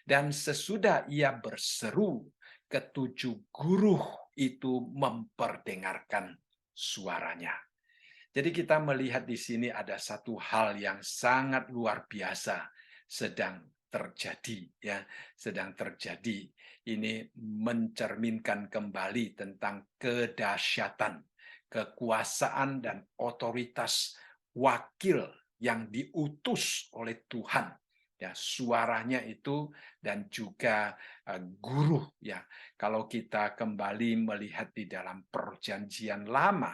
Dan sesudah ia berseru, ketujuh guru itu memperdengarkan suaranya. Jadi kita melihat di sini ada satu hal yang sangat luar biasa sedang terjadi, ya, sedang terjadi. Ini mencerminkan kembali tentang kedahsyatan, kekuasaan dan otoritas wakil yang diutus oleh Tuhan. Ya, suaranya itu dan juga guru, ya. Kalau kita kembali melihat di dalam perjanjian lama,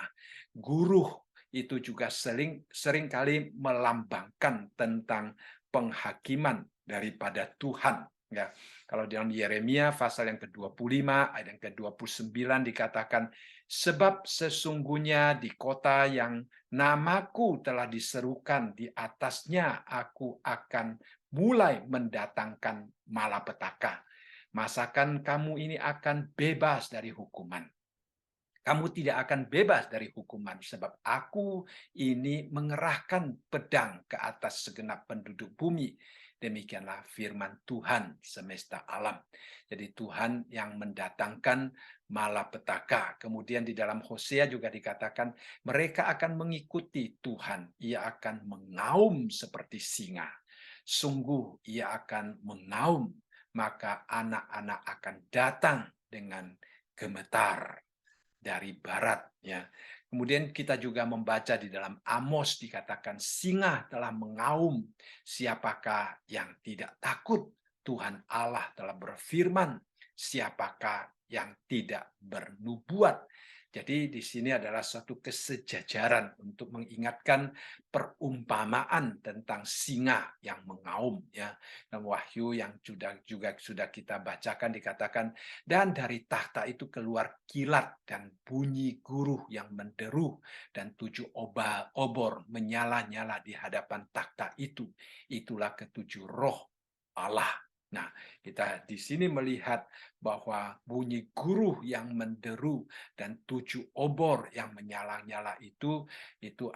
guru itu juga seringkali melambangkan tentang penghakiman daripada Tuhan. Ya, kalau dalam Yeremia pasal yang ke-25 ayat yang ke-29 dikatakan, sebab sesungguhnya di kota yang namaku telah diserukan, di atasnya aku akan mulai mendatangkan malapetaka. Masakan kamu ini akan bebas dari hukuman. Kamu tidak akan bebas dari hukuman, sebab aku ini mengerahkan pedang ke atas segenap penduduk bumi. Demikianlah firman Tuhan semesta alam. Jadi Tuhan yang mendatangkan malapetaka. Kemudian di dalam Hosea juga dikatakan, mereka akan mengikuti Tuhan. Ia akan mengaum seperti singa. Sungguh ia akan mengaum, maka anak-anak akan datang dengan gemetar dari barat, ya. Kemudian kita juga membaca di dalam Amos dikatakan singa telah mengaum, siapakah yang tidak takut? Tuhan Allah telah berfirman, siapakah yang tidak bernubuat? Jadi di sini adalah suatu kesejajaran untuk mengingatkan perumpamaan tentang singa yang mengaum, ya. Dan Wahyu yang juga sudah kita bacakan dikatakan, dan dari tahta itu keluar kilat dan bunyi guruh yang menderu, dan 7 obor menyala-nyala di hadapan tahta itu. Itulah ketujuh roh Allah. Nah, kita di sini melihat bahwa bunyi guruh yang menderu dan 7 obor yang menyala-nyala itu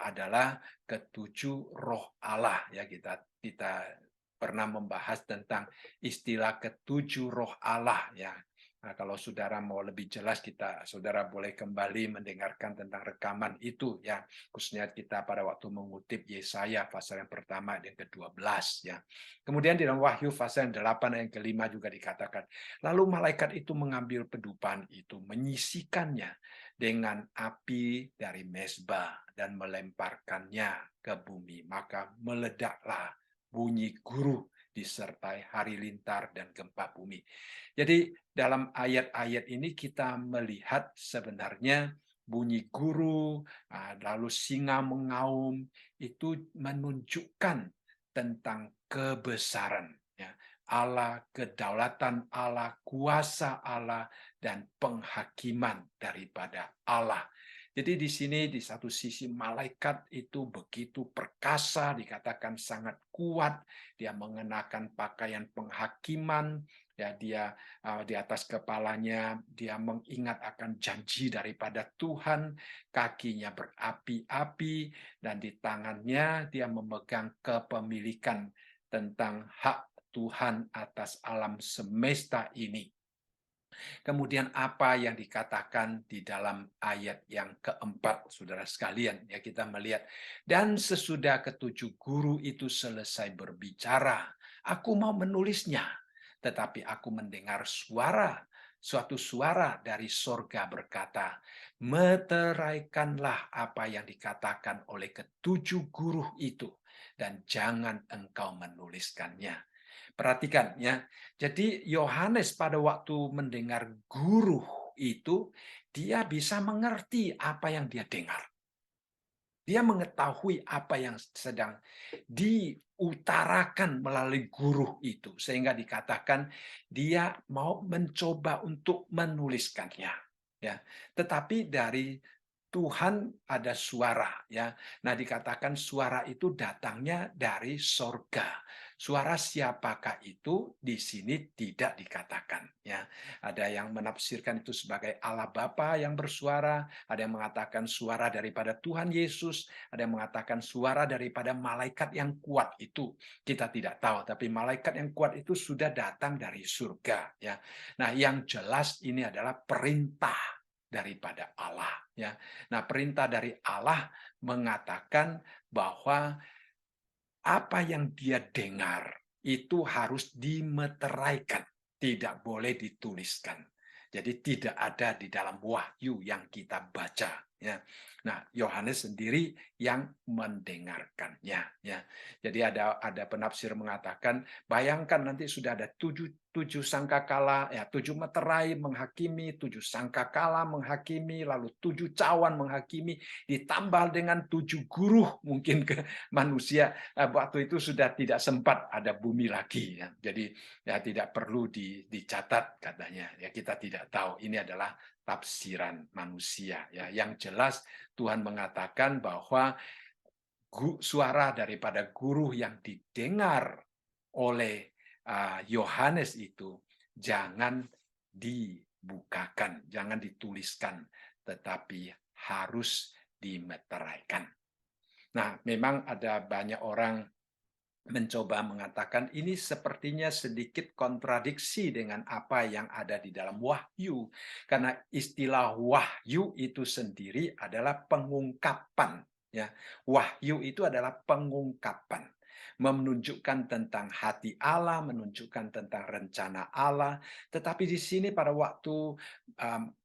adalah ketujuh roh Allah, ya. Kita pernah membahas tentang istilah ketujuh roh Allah, ya. Nah, kalau saudara mau lebih jelas, saudara boleh kembali mendengarkan tentang rekaman itu, ya. Khususnya kita pada waktu mengutip Yesaya pasal yang pertama dan ke-12, ya. Kemudian di dalam Wahyu pasal yang 8 dan yang ke-5 juga dikatakan, lalu malaikat itu mengambil pedupan itu, menyisikannya dengan api dari mezbah dan melemparkannya ke bumi. Maka meledaklah bunyi guruh disertai hari lintar dan gempa bumi. Jadi dalam ayat-ayat ini kita melihat sebenarnya bunyi guru, lalu singa mengaum, itu menunjukkan tentang kebesaran, ya, Allah, kedaulatan Allah, kuasa Allah, dan penghakiman daripada Allah. Jadi di sini di satu sisi malaikat itu begitu perkasa, dikatakan sangat kuat, dia mengenakan pakaian penghakiman, ya, dia di atas kepalanya dia mengingat akan janji daripada Tuhan, kakinya berapi-api, dan di tangannya dia memegang kepemilikan tentang hak Tuhan atas alam semesta ini. Kemudian apa yang dikatakan di dalam ayat yang keempat, saudara sekalian, ya, kita melihat, dan sesudah ketujuh guru itu selesai berbicara, aku mau menulisnya, tetapi aku mendengar suatu suara dari sorga berkata, meteraikanlah apa yang dikatakan oleh ketujuh guru itu, dan jangan engkau menuliskannya. Perhatikan, ya. Jadi Yohanes pada waktu mendengar guru itu, dia bisa mengerti apa yang dia dengar. Dia mengetahui apa yang sedang diutarakan melalui guru itu, sehingga dikatakan dia mau mencoba untuk menuliskannya, ya. Tetapi dari Tuhan ada suara, ya. Nah, dikatakan suara itu datangnya dari sorga. Suara siapakah itu di sini tidak dikatakan, ya. Ada yang menafsirkan itu sebagai Allah Bapa yang bersuara, ada yang mengatakan suara daripada Tuhan Yesus, ada yang mengatakan suara daripada malaikat yang kuat. Itu kita tidak tahu, tapi malaikat yang kuat itu sudah datang dari surga, ya. Nah, yang jelas ini adalah perintah daripada Allah, ya. Nah, perintah dari Allah mengatakan bahwa apa yang dia dengar itu harus dimeteraikan, tidak boleh dituliskan. Jadi tidak ada di dalam wahyu yang kita baca, ya. Nah, Yohanes sendiri yang mendengarkannya, ya. Jadi ada penafsir mengatakan, bayangkan nanti sudah ada tujuh sangkakala, ya, 7 meterai menghakimi, 7 sangkakala menghakimi, lalu 7 cawan menghakimi, ditambah dengan 7 guru mungkin ke manusia. Waktu itu sudah tidak sempat ada bumi lagi, ya. Jadi ya tidak perlu dicatat katanya, ya kita tidak tahu, ini adalah tafsiran manusia, ya. Yang jelas Tuhan mengatakan bahwa suara daripada guru yang didengar oleh Yohanes itu jangan dibukakan, jangan dituliskan, tetapi harus dimeteraikan. Nah, memang ada banyak orang mencoba mengatakan ini sepertinya sedikit kontradiksi dengan apa yang ada di dalam wahyu. Karena istilah wahyu itu sendiri adalah pengungkapan. Ya. Wahyu itu adalah pengungkapan. Menunjukkan tentang hati Allah, menunjukkan tentang rencana Allah. Tetapi di sini pada waktu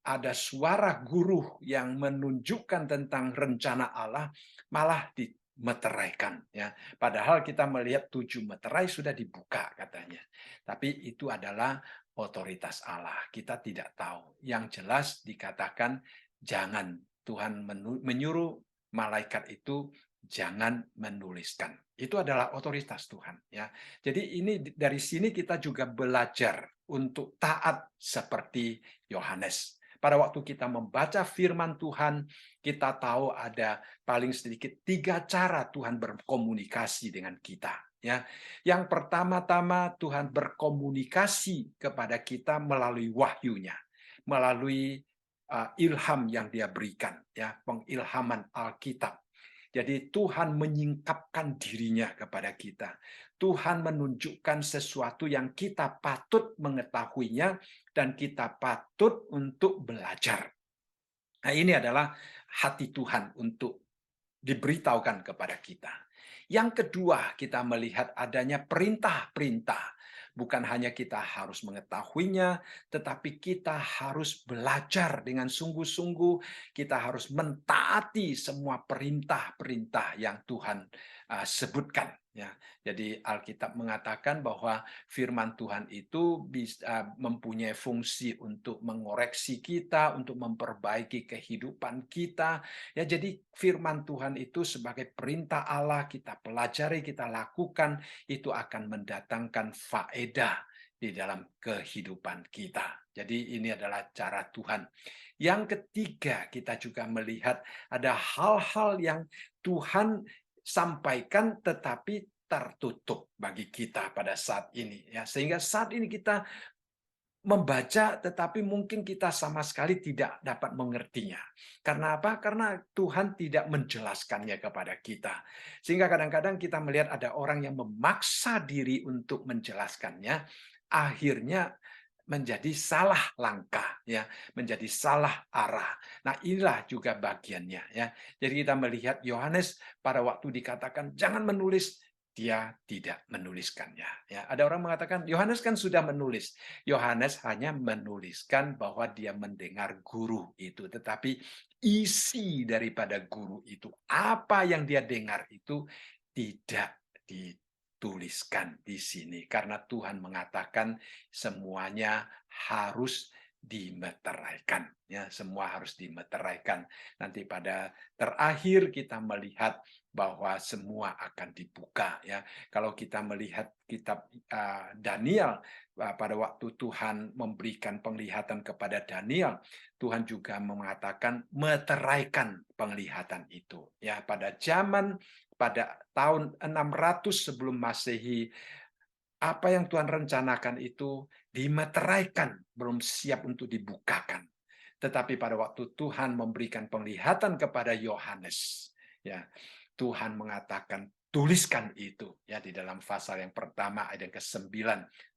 ada suara guru yang menunjukkan tentang rencana Allah, malah dimeteraikan, ya. Padahal kita melihat 7 meterai sudah dibuka katanya. Tapi itu adalah otoritas Allah. Kita tidak tahu. Yang jelas dikatakan jangan, Tuhan menyuruh malaikat itu jangan menuliskan. Itu adalah otoritas Tuhan, ya. Jadi ini dari sini kita juga belajar untuk taat seperti Yohanes. Pada waktu kita membaca firman Tuhan, kita tahu ada paling sedikit 3 cara Tuhan berkomunikasi dengan kita, ya. Yang pertama-tama Tuhan berkomunikasi kepada kita melalui wahyunya, melalui ilham yang Dia berikan, ya, pengilhaman Alkitab. Jadi Tuhan menyingkapkan dirinya kepada kita. Tuhan menunjukkan sesuatu yang kita patut mengetahuinya dan kita patut untuk belajar. Nah, ini adalah hati Tuhan untuk diberitahukan kepada kita. Yang kedua, kita melihat adanya perintah-perintah. Bukan hanya kita harus mengetahuinya, tetapi kita harus belajar dengan sungguh-sungguh. Kita harus mentaati semua perintah-perintah yang Tuhan sebutkan. Ya, jadi Alkitab mengatakan bahwa firman Tuhan itu bisa mempunyai fungsi untuk mengoreksi kita, untuk memperbaiki kehidupan kita. Ya, jadi firman Tuhan itu sebagai perintah Allah kita pelajari, kita lakukan, itu akan mendatangkan faedah di dalam kehidupan kita. Jadi ini adalah cara Tuhan. Yang ketiga, kita juga melihat ada hal-hal yang Tuhan sampaikan tetapi tertutup bagi kita pada saat ini, ya. Sehingga saat ini kita membaca tetapi mungkin kita sama sekali tidak dapat mengertinya. Karena apa? Karena Tuhan tidak menjelaskannya kepada kita. Sehingga kadang-kadang kita melihat ada orang yang memaksa diri untuk menjelaskannya, akhirnya menjadi salah langkah, ya, menjadi salah arah. Nah, inilah juga bagiannya, ya. Jadi kita melihat Yohanes pada waktu dikatakan jangan menulis, dia tidak menuliskannya, ya. Ada orang mengatakan Yohanes kan sudah menulis. Yohanes hanya menuliskan bahwa dia mendengar guru itu, tetapi isi daripada guru itu, apa yang dia dengar itu tidak dituliskan di sini karena Tuhan mengatakan semuanya harus dimeteraikan, ya, semua harus dimeteraikan. Nanti pada terakhir kita melihat bahwa semua akan dibuka, ya. Kalau kita melihat kitab Daniel, pada waktu Tuhan memberikan penglihatan kepada Daniel, Tuhan juga mengatakan meteraikan penglihatan itu, ya. Pada tahun 600 sebelum Masehi, Apa yang Tuhan rencanakan itu dimeteraikan, belum siap untuk dibukakan. Tetapi pada waktu Tuhan memberikan penglihatan kepada Yohanes, ya, Tuhan mengatakan, tuliskan itu, ya, di dalam pasal yang pertama ayat yang ke-9.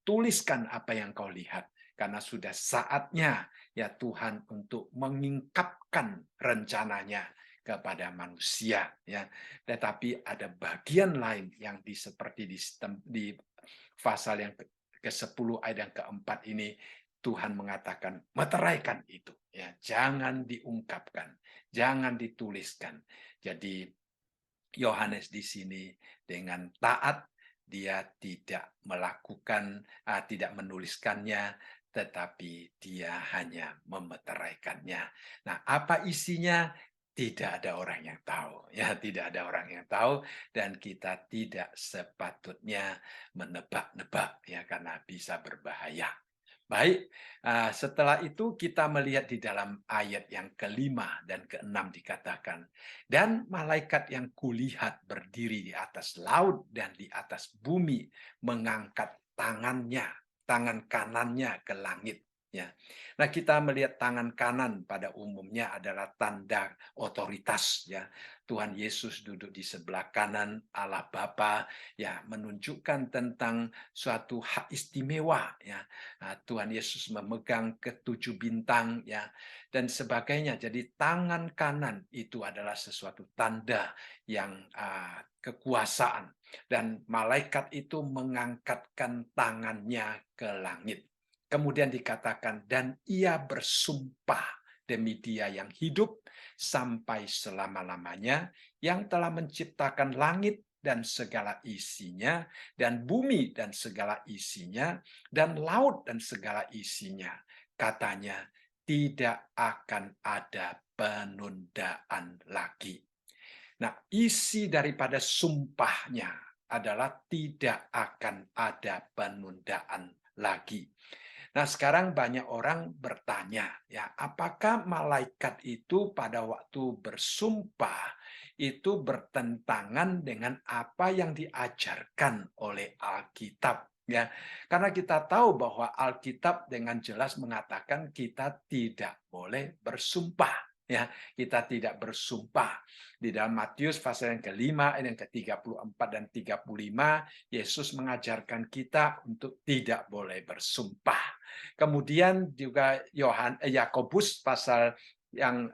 Tuliskan apa yang kau lihat, karena sudah saatnya, ya, Tuhan untuk mengingkapkan rencananya kepada manusia, ya. Tetapi ada bagian lain yang seperti di pasal yang ke-10 ayat yang keempat ini, Tuhan mengatakan, meteraikan itu, ya, jangan diungkapkan, jangan dituliskan. Jadi Yohanes di sini dengan taat, dia tidak melakukan, tidak menuliskannya, tetapi dia hanya memeteraikannya. Nah, apa isinya? Tidak ada orang yang tahu, ya, tidak ada orang yang tahu, dan kita tidak sepatutnya menebak-nebak, ya, karena bisa berbahaya. Baik, setelah itu kita melihat di dalam ayat yang kelima dan keenam dikatakan, dan malaikat yang kulihat berdiri di atas laut dan di atas bumi mengangkat tangannya, tangan kanannya ke langit. Ya. Nah, kita melihat tangan kanan pada umumnya adalah tanda otoritas. Ya, Tuhan Yesus duduk di sebelah kanan Allah Bapa, ya, menunjukkan tentang suatu hak istimewa. Ya, Tuhan Yesus memegang ketujuh bintang, ya, dan sebagainya. Jadi tangan kanan itu adalah sesuatu tanda yang kekuasaan, dan malaikat itu mengangkatkan tangannya ke langit. Kemudian dikatakan, dan ia bersumpah demi Dia yang hidup sampai selama-lamanya, yang telah menciptakan langit dan segala isinya, dan bumi dan segala isinya, dan laut dan segala isinya. Katanya, tidak akan ada penundaan lagi. Nah, isi daripada sumpahnya adalah tidak akan ada penundaan lagi. Nah, sekarang banyak orang bertanya, ya, apakah malaikat itu pada waktu bersumpah itu bertentangan dengan apa yang diajarkan oleh Alkitab, ya? Karena kita tahu bahwa Alkitab dengan jelas mengatakan kita tidak boleh bersumpah, ya. Kita tidak bersumpah. Di dalam Matius pasal yang kelima, ayat yang ke-34 dan 35, Yesus mengajarkan kita untuk tidak boleh bersumpah. Kemudian juga Yakobus pasal yang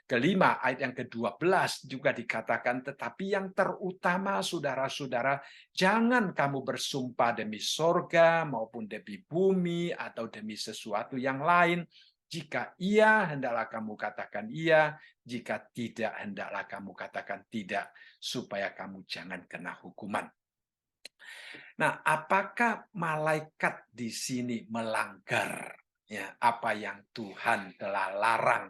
kelima ayat yang ke-12 juga dikatakan, tetapi yang terutama saudara-saudara, jangan kamu bersumpah demi sorga maupun demi bumi atau demi sesuatu yang lain. Jika iya, hendaklah kamu katakan iya. Jika tidak, hendaklah kamu katakan tidak, supaya kamu jangan kena hukuman. Nah, apakah malaikat di sini melanggar, ya, apa yang Tuhan telah larang,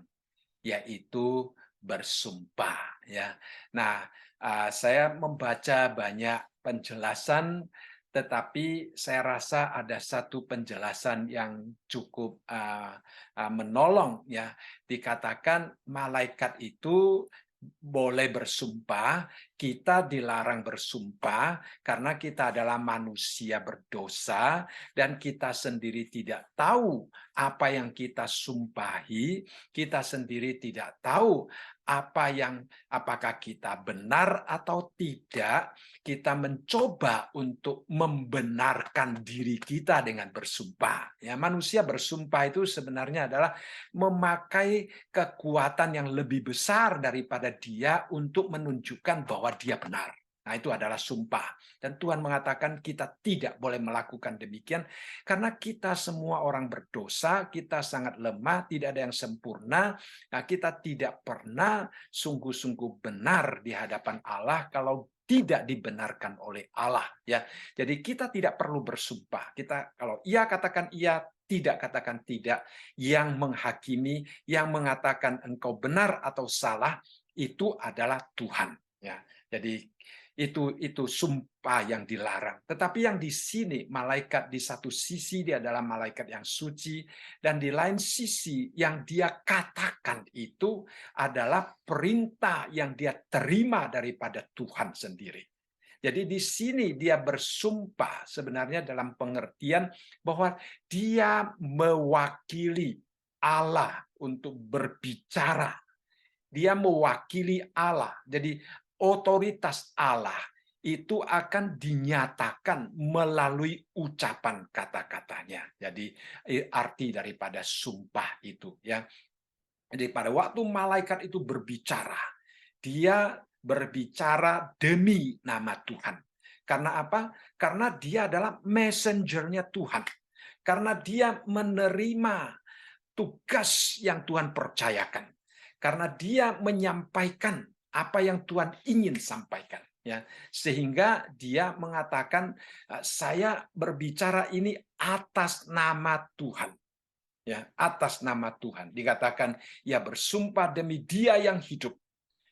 yaitu bersumpah, ya. Nah, saya membaca banyak penjelasan, tetapi saya rasa ada satu penjelasan yang cukup menolong, ya. Dikatakan malaikat itu boleh bersumpah, kita dilarang bersumpah karena kita adalah manusia berdosa dan kita sendiri tidak tahu apa yang kita sumpahi, kita sendiri tidak tahu apakah kita benar atau tidak. Kita mencoba untuk membenarkan diri kita dengan bersumpah. Ya, manusia bersumpah itu sebenarnya adalah memakai kekuatan yang lebih besar daripada dia untuk menunjukkan bahwa dia benar. Nah, itu adalah sumpah. Dan Tuhan mengatakan kita tidak boleh melakukan demikian karena kita semua orang berdosa, kita sangat lemah, tidak ada yang sempurna. Nah, kita tidak pernah sungguh-sungguh benar di hadapan Allah kalau tidak dibenarkan oleh Allah, ya. Jadi kita tidak perlu bersumpah. Kita kalau iya katakan iya, tidak katakan tidak. Yang menghakimi, yang mengatakan engkau benar atau salah itu adalah Tuhan, ya. Jadi itu sumpah yang dilarang. Tetapi yang di sini malaikat di satu sisi dia adalah malaikat yang suci, dan di lain sisi yang dia katakan itu adalah perintah yang dia terima daripada Tuhan sendiri. Jadi di sini dia bersumpah sebenarnya dalam pengertian bahwa dia mewakili Allah untuk berbicara. Dia mewakili Allah. Jadi otoritas Allah itu akan dinyatakan melalui ucapan kata-katanya. Jadi arti daripada sumpah itu ya. Jadi pada waktu malaikat itu berbicara, dia berbicara demi nama Tuhan. Karena apa? Karena dia adalah messenger-nya Tuhan. Karena dia menerima tugas yang Tuhan percayakan. Karena dia menyampaikan apa yang Tuhan ingin sampaikan. Ya, sehingga dia mengatakan, saya berbicara ini atas nama Tuhan. Ya, atas nama Tuhan. Dikatakan, ia bersumpah demi Dia yang hidup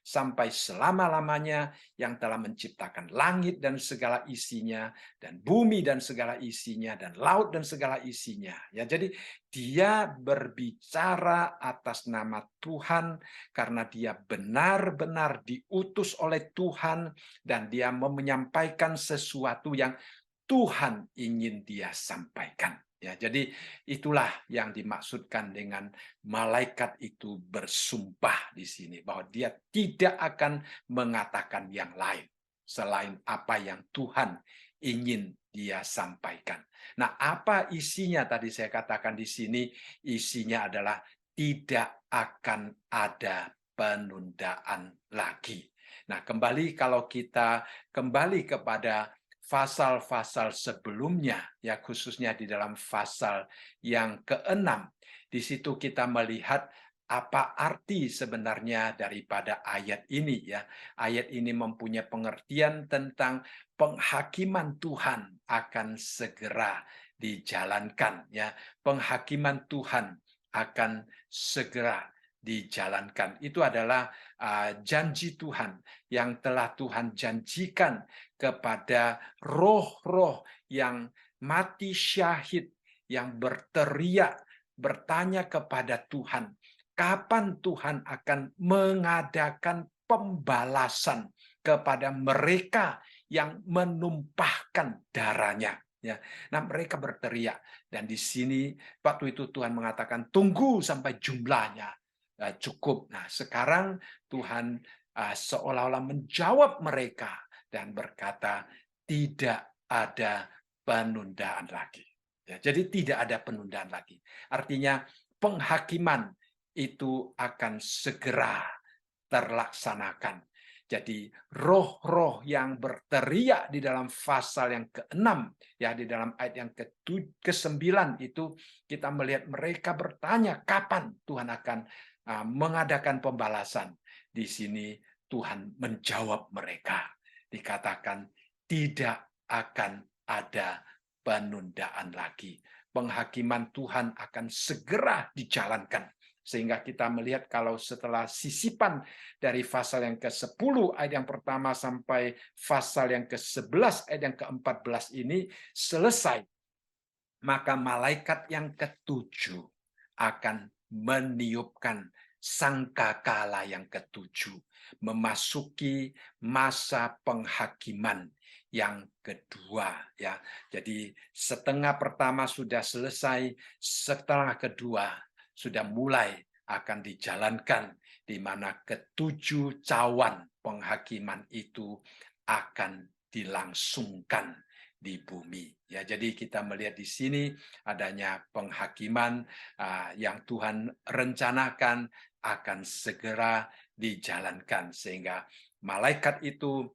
sampai selama-lamanya, yang telah menciptakan langit dan segala isinya, dan bumi dan segala isinya, dan laut dan segala isinya. Ya, jadi dia berbicara atas nama Tuhan karena dia benar-benar diutus oleh Tuhan, dan dia menyampaikan sesuatu yang Tuhan ingin dia sampaikan. Ya, jadi itulah yang dimaksudkan dengan malaikat itu bersumpah di sini, bahwa dia tidak akan mengatakan yang lain selain apa yang Tuhan ingin dia sampaikan. Nah, apa isinya tadi saya katakan di sini? Isinya adalah tidak akan ada penundaan lagi. Nah, kalau kita kembali kepada pasal-pasal sebelumnya, ya khususnya di dalam pasal yang ke-6, di situ kita melihat apa arti sebenarnya daripada ayat ini ya. Ayat ini mempunyai pengertian tentang penghakiman Tuhan akan segera dijalankan ya. Penghakiman Tuhan akan segera dijalankan. Itu adalah janji Tuhan yang telah Tuhan janjikan kepada roh-roh yang mati syahid, yang berteriak, bertanya kepada Tuhan, kapan Tuhan akan mengadakan pembalasan kepada mereka yang menumpahkan darahnya. Ya, nah mereka berteriak, dan di sini waktu itu Tuhan mengatakan tunggu sampai jumlahnya cukup. Nah sekarang Tuhan seolah-olah menjawab mereka dan berkata tidak ada penundaan lagi. Ya, jadi tidak ada penundaan lagi. Artinya penghakiman itu akan segera terlaksanakan. Jadi roh-roh yang berteriak di dalam pasal yang ke-6, ya di dalam ayat yang ke-9 itu kita melihat mereka bertanya kapan Tuhan akan mengadakan pembalasan. Di sini Tuhan menjawab mereka. Dikatakan tidak akan ada penundaan lagi. Penghakiman Tuhan akan segera dijalankan. Sehingga kita melihat kalau setelah sisipan dari pasal yang ke-10 ayat yang pertama sampai pasal yang ke-11 ayat yang ke-14 ini selesai, maka malaikat yang ke-7 akan meniupkan sangkakala yang ke-7, memasuki masa penghakiman yang kedua ya. Jadi setengah pertama sudah selesai, setengah kedua sudah mulai akan dijalankan, di mana ke-7 cawan penghakiman itu akan dilangsungkan di bumi. Ya, jadi kita melihat di sini adanya penghakiman yang Tuhan rencanakan akan segera dijalankan, sehingga malaikat itu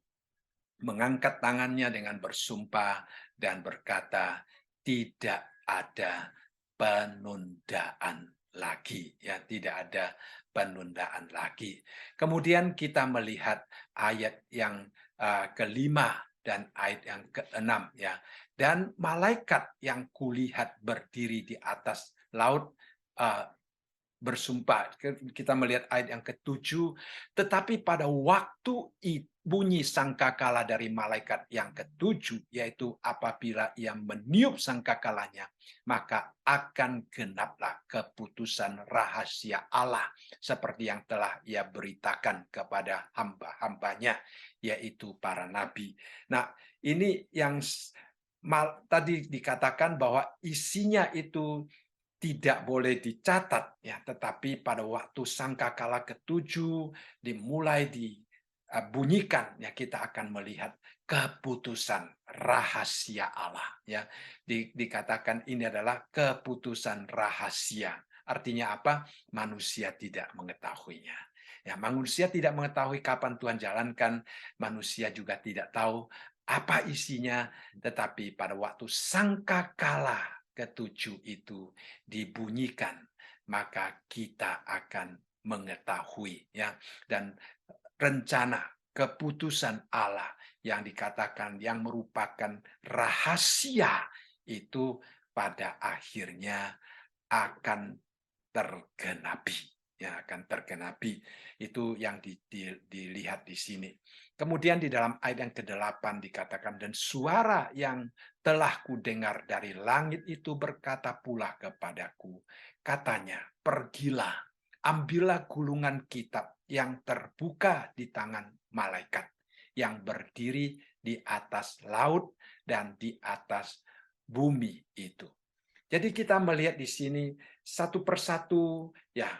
mengangkat tangannya dengan bersumpah dan berkata tidak ada penundaan lagi ya, tidak ada penundaan lagi. Kemudian kita melihat ayat yang kelima dan ayat yang ke-6 ya. Dan malaikat yang kulihat berdiri di atas laut bersumpah. Kita melihat ayat yang ke-7, tetapi pada waktu bunyi sangkakala dari malaikat yang ke-7, yaitu apabila ia meniup sangkakalanya, maka akan genaplah keputusan rahasia Allah seperti yang telah ia beritakan kepada hamba-hambanya, yaitu para nabi. Nah, ini yang tadi dikatakan bahwa isinya itu tidak boleh dicatat, ya, tetapi pada waktu sangkakala ke-7 dimulai dibunyikan, ya, kita akan melihat keputusan rahasia Allah, ya. Dikatakan ini adalah keputusan rahasia. Artinya apa? Manusia tidak mengetahuinya. Ya, manusia tidak mengetahui kapan Tuhan jalankan, manusia juga tidak tahu apa isinya, tetapi pada waktu sangkakala ke-7 itu dibunyikan, maka kita akan mengetahui, ya. Dan rencana keputusan Allah yang dikatakan yang merupakan rahasia itu pada akhirnya akan tergenapi, ya, akan tergenapi. Itu yang dilihat di sini. Kemudian di dalam ayat yang ke-8 dikatakan, dan suara yang telah kudengar dari langit itu berkata pula kepadaku, katanya, pergilah, ambillah gulungan kitab yang terbuka di tangan malaikat, yang berdiri di atas laut dan di atas bumi itu. Jadi kita melihat di sini satu persatu, ya,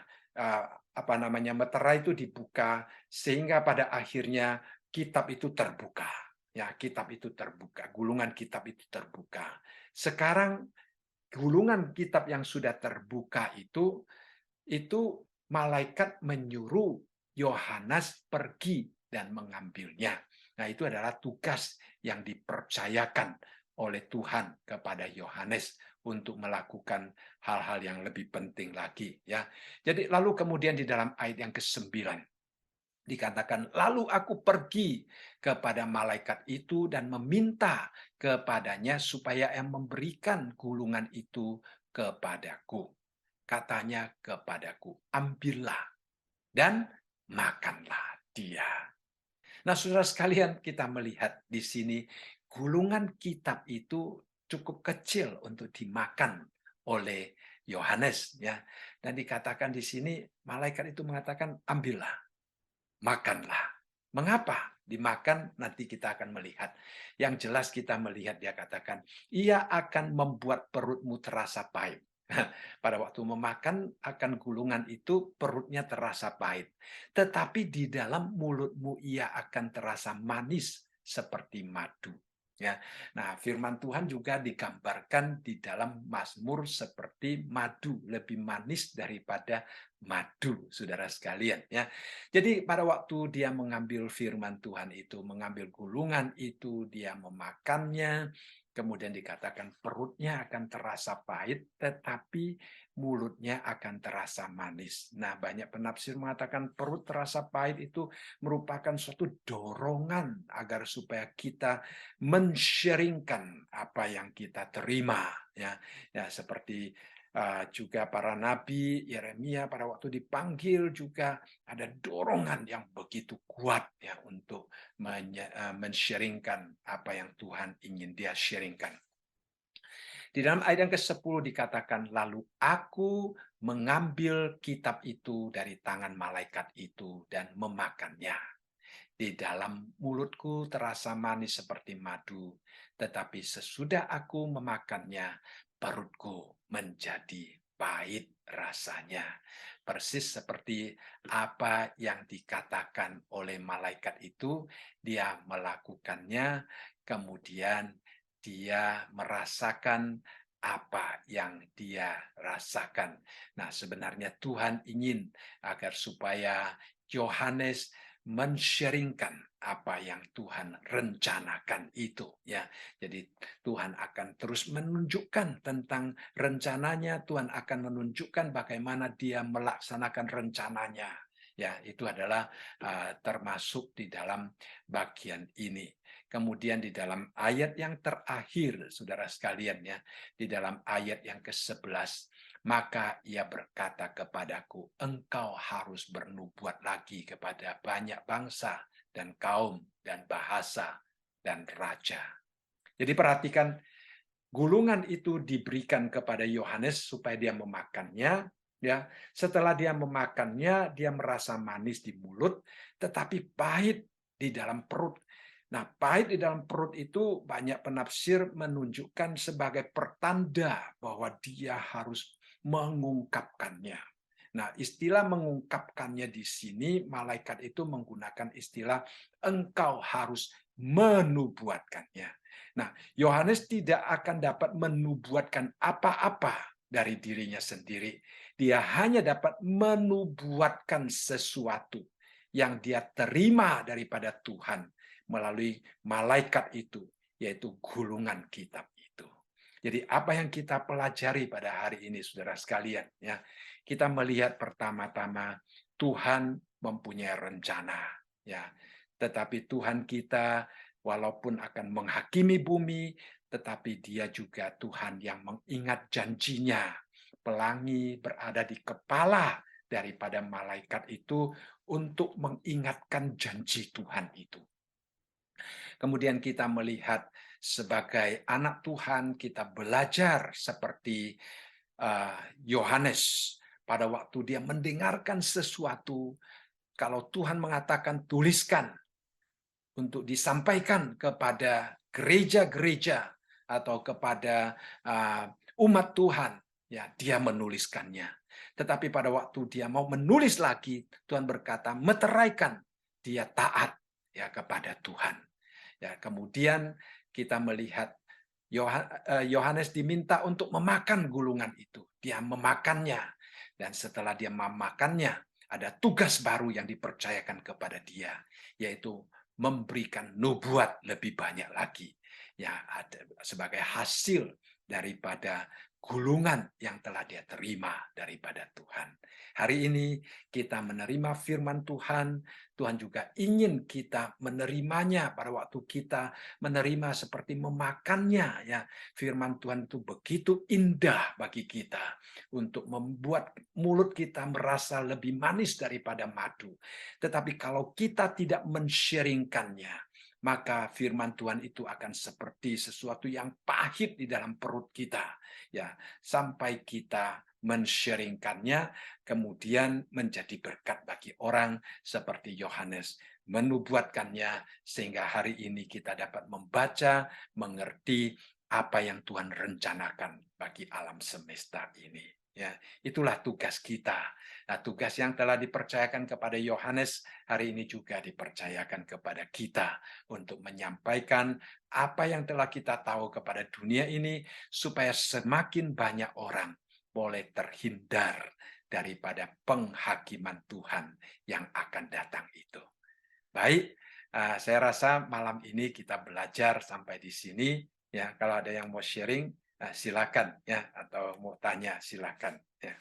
meterai itu dibuka sehingga pada akhirnya kitab itu terbuka. Ya, kitab itu terbuka, gulungan kitab itu terbuka. Sekarang gulungan kitab yang sudah terbuka itu malaikat menyuruh Yohanes pergi dan mengambilnya. Nah, itu adalah tugas yang dipercayakan oleh Tuhan kepada Yohanes untuk melakukan hal-hal yang lebih penting lagi, ya. Jadi lalu kemudian di dalam ayat yang ke-9 dikatakan, lalu aku pergi kepada malaikat itu dan meminta kepadanya supaya ia memberikan gulungan itu kepadaku. Katanya kepadaku, ambillah dan makanlah dia. Nah, saudara sekalian, kita melihat di sini gulungan kitab itu cukup kecil untuk dimakan oleh Yohanes, ya. Dan dikatakan di sini malaikat itu mengatakan, ambillah, makanlah. Mengapa dimakan? Nanti kita akan melihat. Yang jelas kita melihat dia katakan, ia akan membuat perutmu terasa pahit. Pada waktu memakan akan gulungan itu perutnya terasa pahit. Tetapi di dalam mulutmu ia akan terasa manis seperti madu. Ya. Nah, firman Tuhan juga digambarkan di dalam Mazmur seperti madu, lebih manis daripada madu, saudara sekalian, ya. Jadi pada waktu dia mengambil firman Tuhan itu, mengambil gulungan itu, dia memakannya, kemudian dikatakan perutnya akan terasa pahit, tetapi mulutnya akan terasa manis. Nah, banyak penafsir mengatakan perut terasa pahit itu merupakan suatu dorongan agar supaya kita men-sharingkan apa yang kita terima, ya. Ya, seperti juga para nabi, Yeremia pada waktu dipanggil juga ada dorongan yang begitu kuat, ya, untuk men-sharingkan apa yang Tuhan ingin dia sharingkan. Di dalam ayat yang ke-10 dikatakan, lalu aku mengambil kitab itu dari tangan malaikat itu dan memakannya. Di dalam mulutku terasa manis seperti madu, tetapi sesudah aku memakannya, perutku menjadi pahit rasanya. Persis seperti apa yang dikatakan oleh malaikat itu, dia melakukannya, kemudian dia merasakan apa yang dia rasakan. Nah, sebenarnya Tuhan ingin agar supaya Yohanes men-sharingkan apa yang Tuhan rencanakan itu, ya. Jadi Tuhan akan terus menunjukkan tentang rencananya, Tuhan akan menunjukkan bagaimana dia melaksanakan rencananya. Ya, itu adalah termasuk di dalam bagian ini. Kemudian di dalam ayat yang terakhir, saudara sekalian, ya, di dalam ayat yang ke-11, Maka ia berkata kepadaku, engkau harus bernubuat lagi kepada banyak bangsa dan kaum dan bahasa dan raja. Jadi perhatikan, gulungan itu diberikan kepada Yohanes supaya dia memakannya. Ya, setelah dia memakannya, dia merasa manis di mulut, tetapi pahit di dalam perut. Nah, pahit di dalam perut itu banyak penafsir menunjukkan sebagai pertanda bahwa dia harus mengungkapkannya. Nah, istilah mengungkapkannya di sini, malaikat itu menggunakan istilah engkau harus menubuatkannya. Nah, Yohanes tidak akan dapat menubuatkan apa-apa dari dirinya sendiri. Dia hanya dapat menubuatkan sesuatu yang dia terima daripada Tuhan melalui malaikat itu, yaitu gulungan kitab itu. Jadi apa yang kita pelajari pada hari ini, saudara sekalian, ya, kita melihat pertama-tama Tuhan mempunyai rencana, ya. Tetapi Tuhan kita walaupun akan menghakimi bumi, tetapi dia juga Tuhan yang mengingat janjinya. Pelangi berada di kepala daripada malaikat itu untuk mengingatkan janji Tuhan itu. Kemudian kita melihat sebagai anak Tuhan, kita belajar seperti Yohanes pada waktu dia mendengarkan sesuatu, kalau Tuhan mengatakan tuliskan, untuk disampaikan kepada gereja-gereja atau kepada umat Tuhan, ya dia menuliskannya. Tetapi pada waktu dia mau menulis lagi, Tuhan berkata, meteraikan, dia taat ya kepada Tuhan. Ya, kemudian kita melihat Yohanes diminta untuk memakan gulungan itu. Dia memakannya. Dan setelah dia memakannya, ada tugas baru yang dipercayakan kepada dia, yaitu memberikan nubuat lebih banyak lagi. Ya, ada sebagai hasil daripada gulungan yang telah dia terima daripada Tuhan. Hari ini kita menerima firman Tuhan, Tuhan juga ingin kita menerimanya pada waktu kita menerima seperti memakannya, ya. Firman Tuhan itu begitu indah bagi kita untuk membuat mulut kita merasa lebih manis daripada madu. Tetapi kalau kita tidak men-sharingkannya, maka firman Tuhan itu akan seperti sesuatu yang pahit di dalam perut kita, ya, sampai kita men-sharingkannya, kemudian menjadi berkat bagi orang seperti Yohanes menubuatkannya, sehingga hari ini kita dapat membaca, mengerti apa yang Tuhan rencanakan bagi alam semesta ini. Ya, itulah tugas kita. Nah, tugas yang telah dipercayakan kepada Yohanes hari ini juga dipercayakan kepada kita untuk menyampaikan apa yang telah kita tahu kepada dunia ini supaya semakin banyak orang boleh terhindar daripada penghakiman Tuhan yang akan datang itu. Baik, saya rasa malam ini kita belajar sampai di sini. Ya, kalau ada yang mau sharing, silakan ya, atau mau tanya silakan. Ya.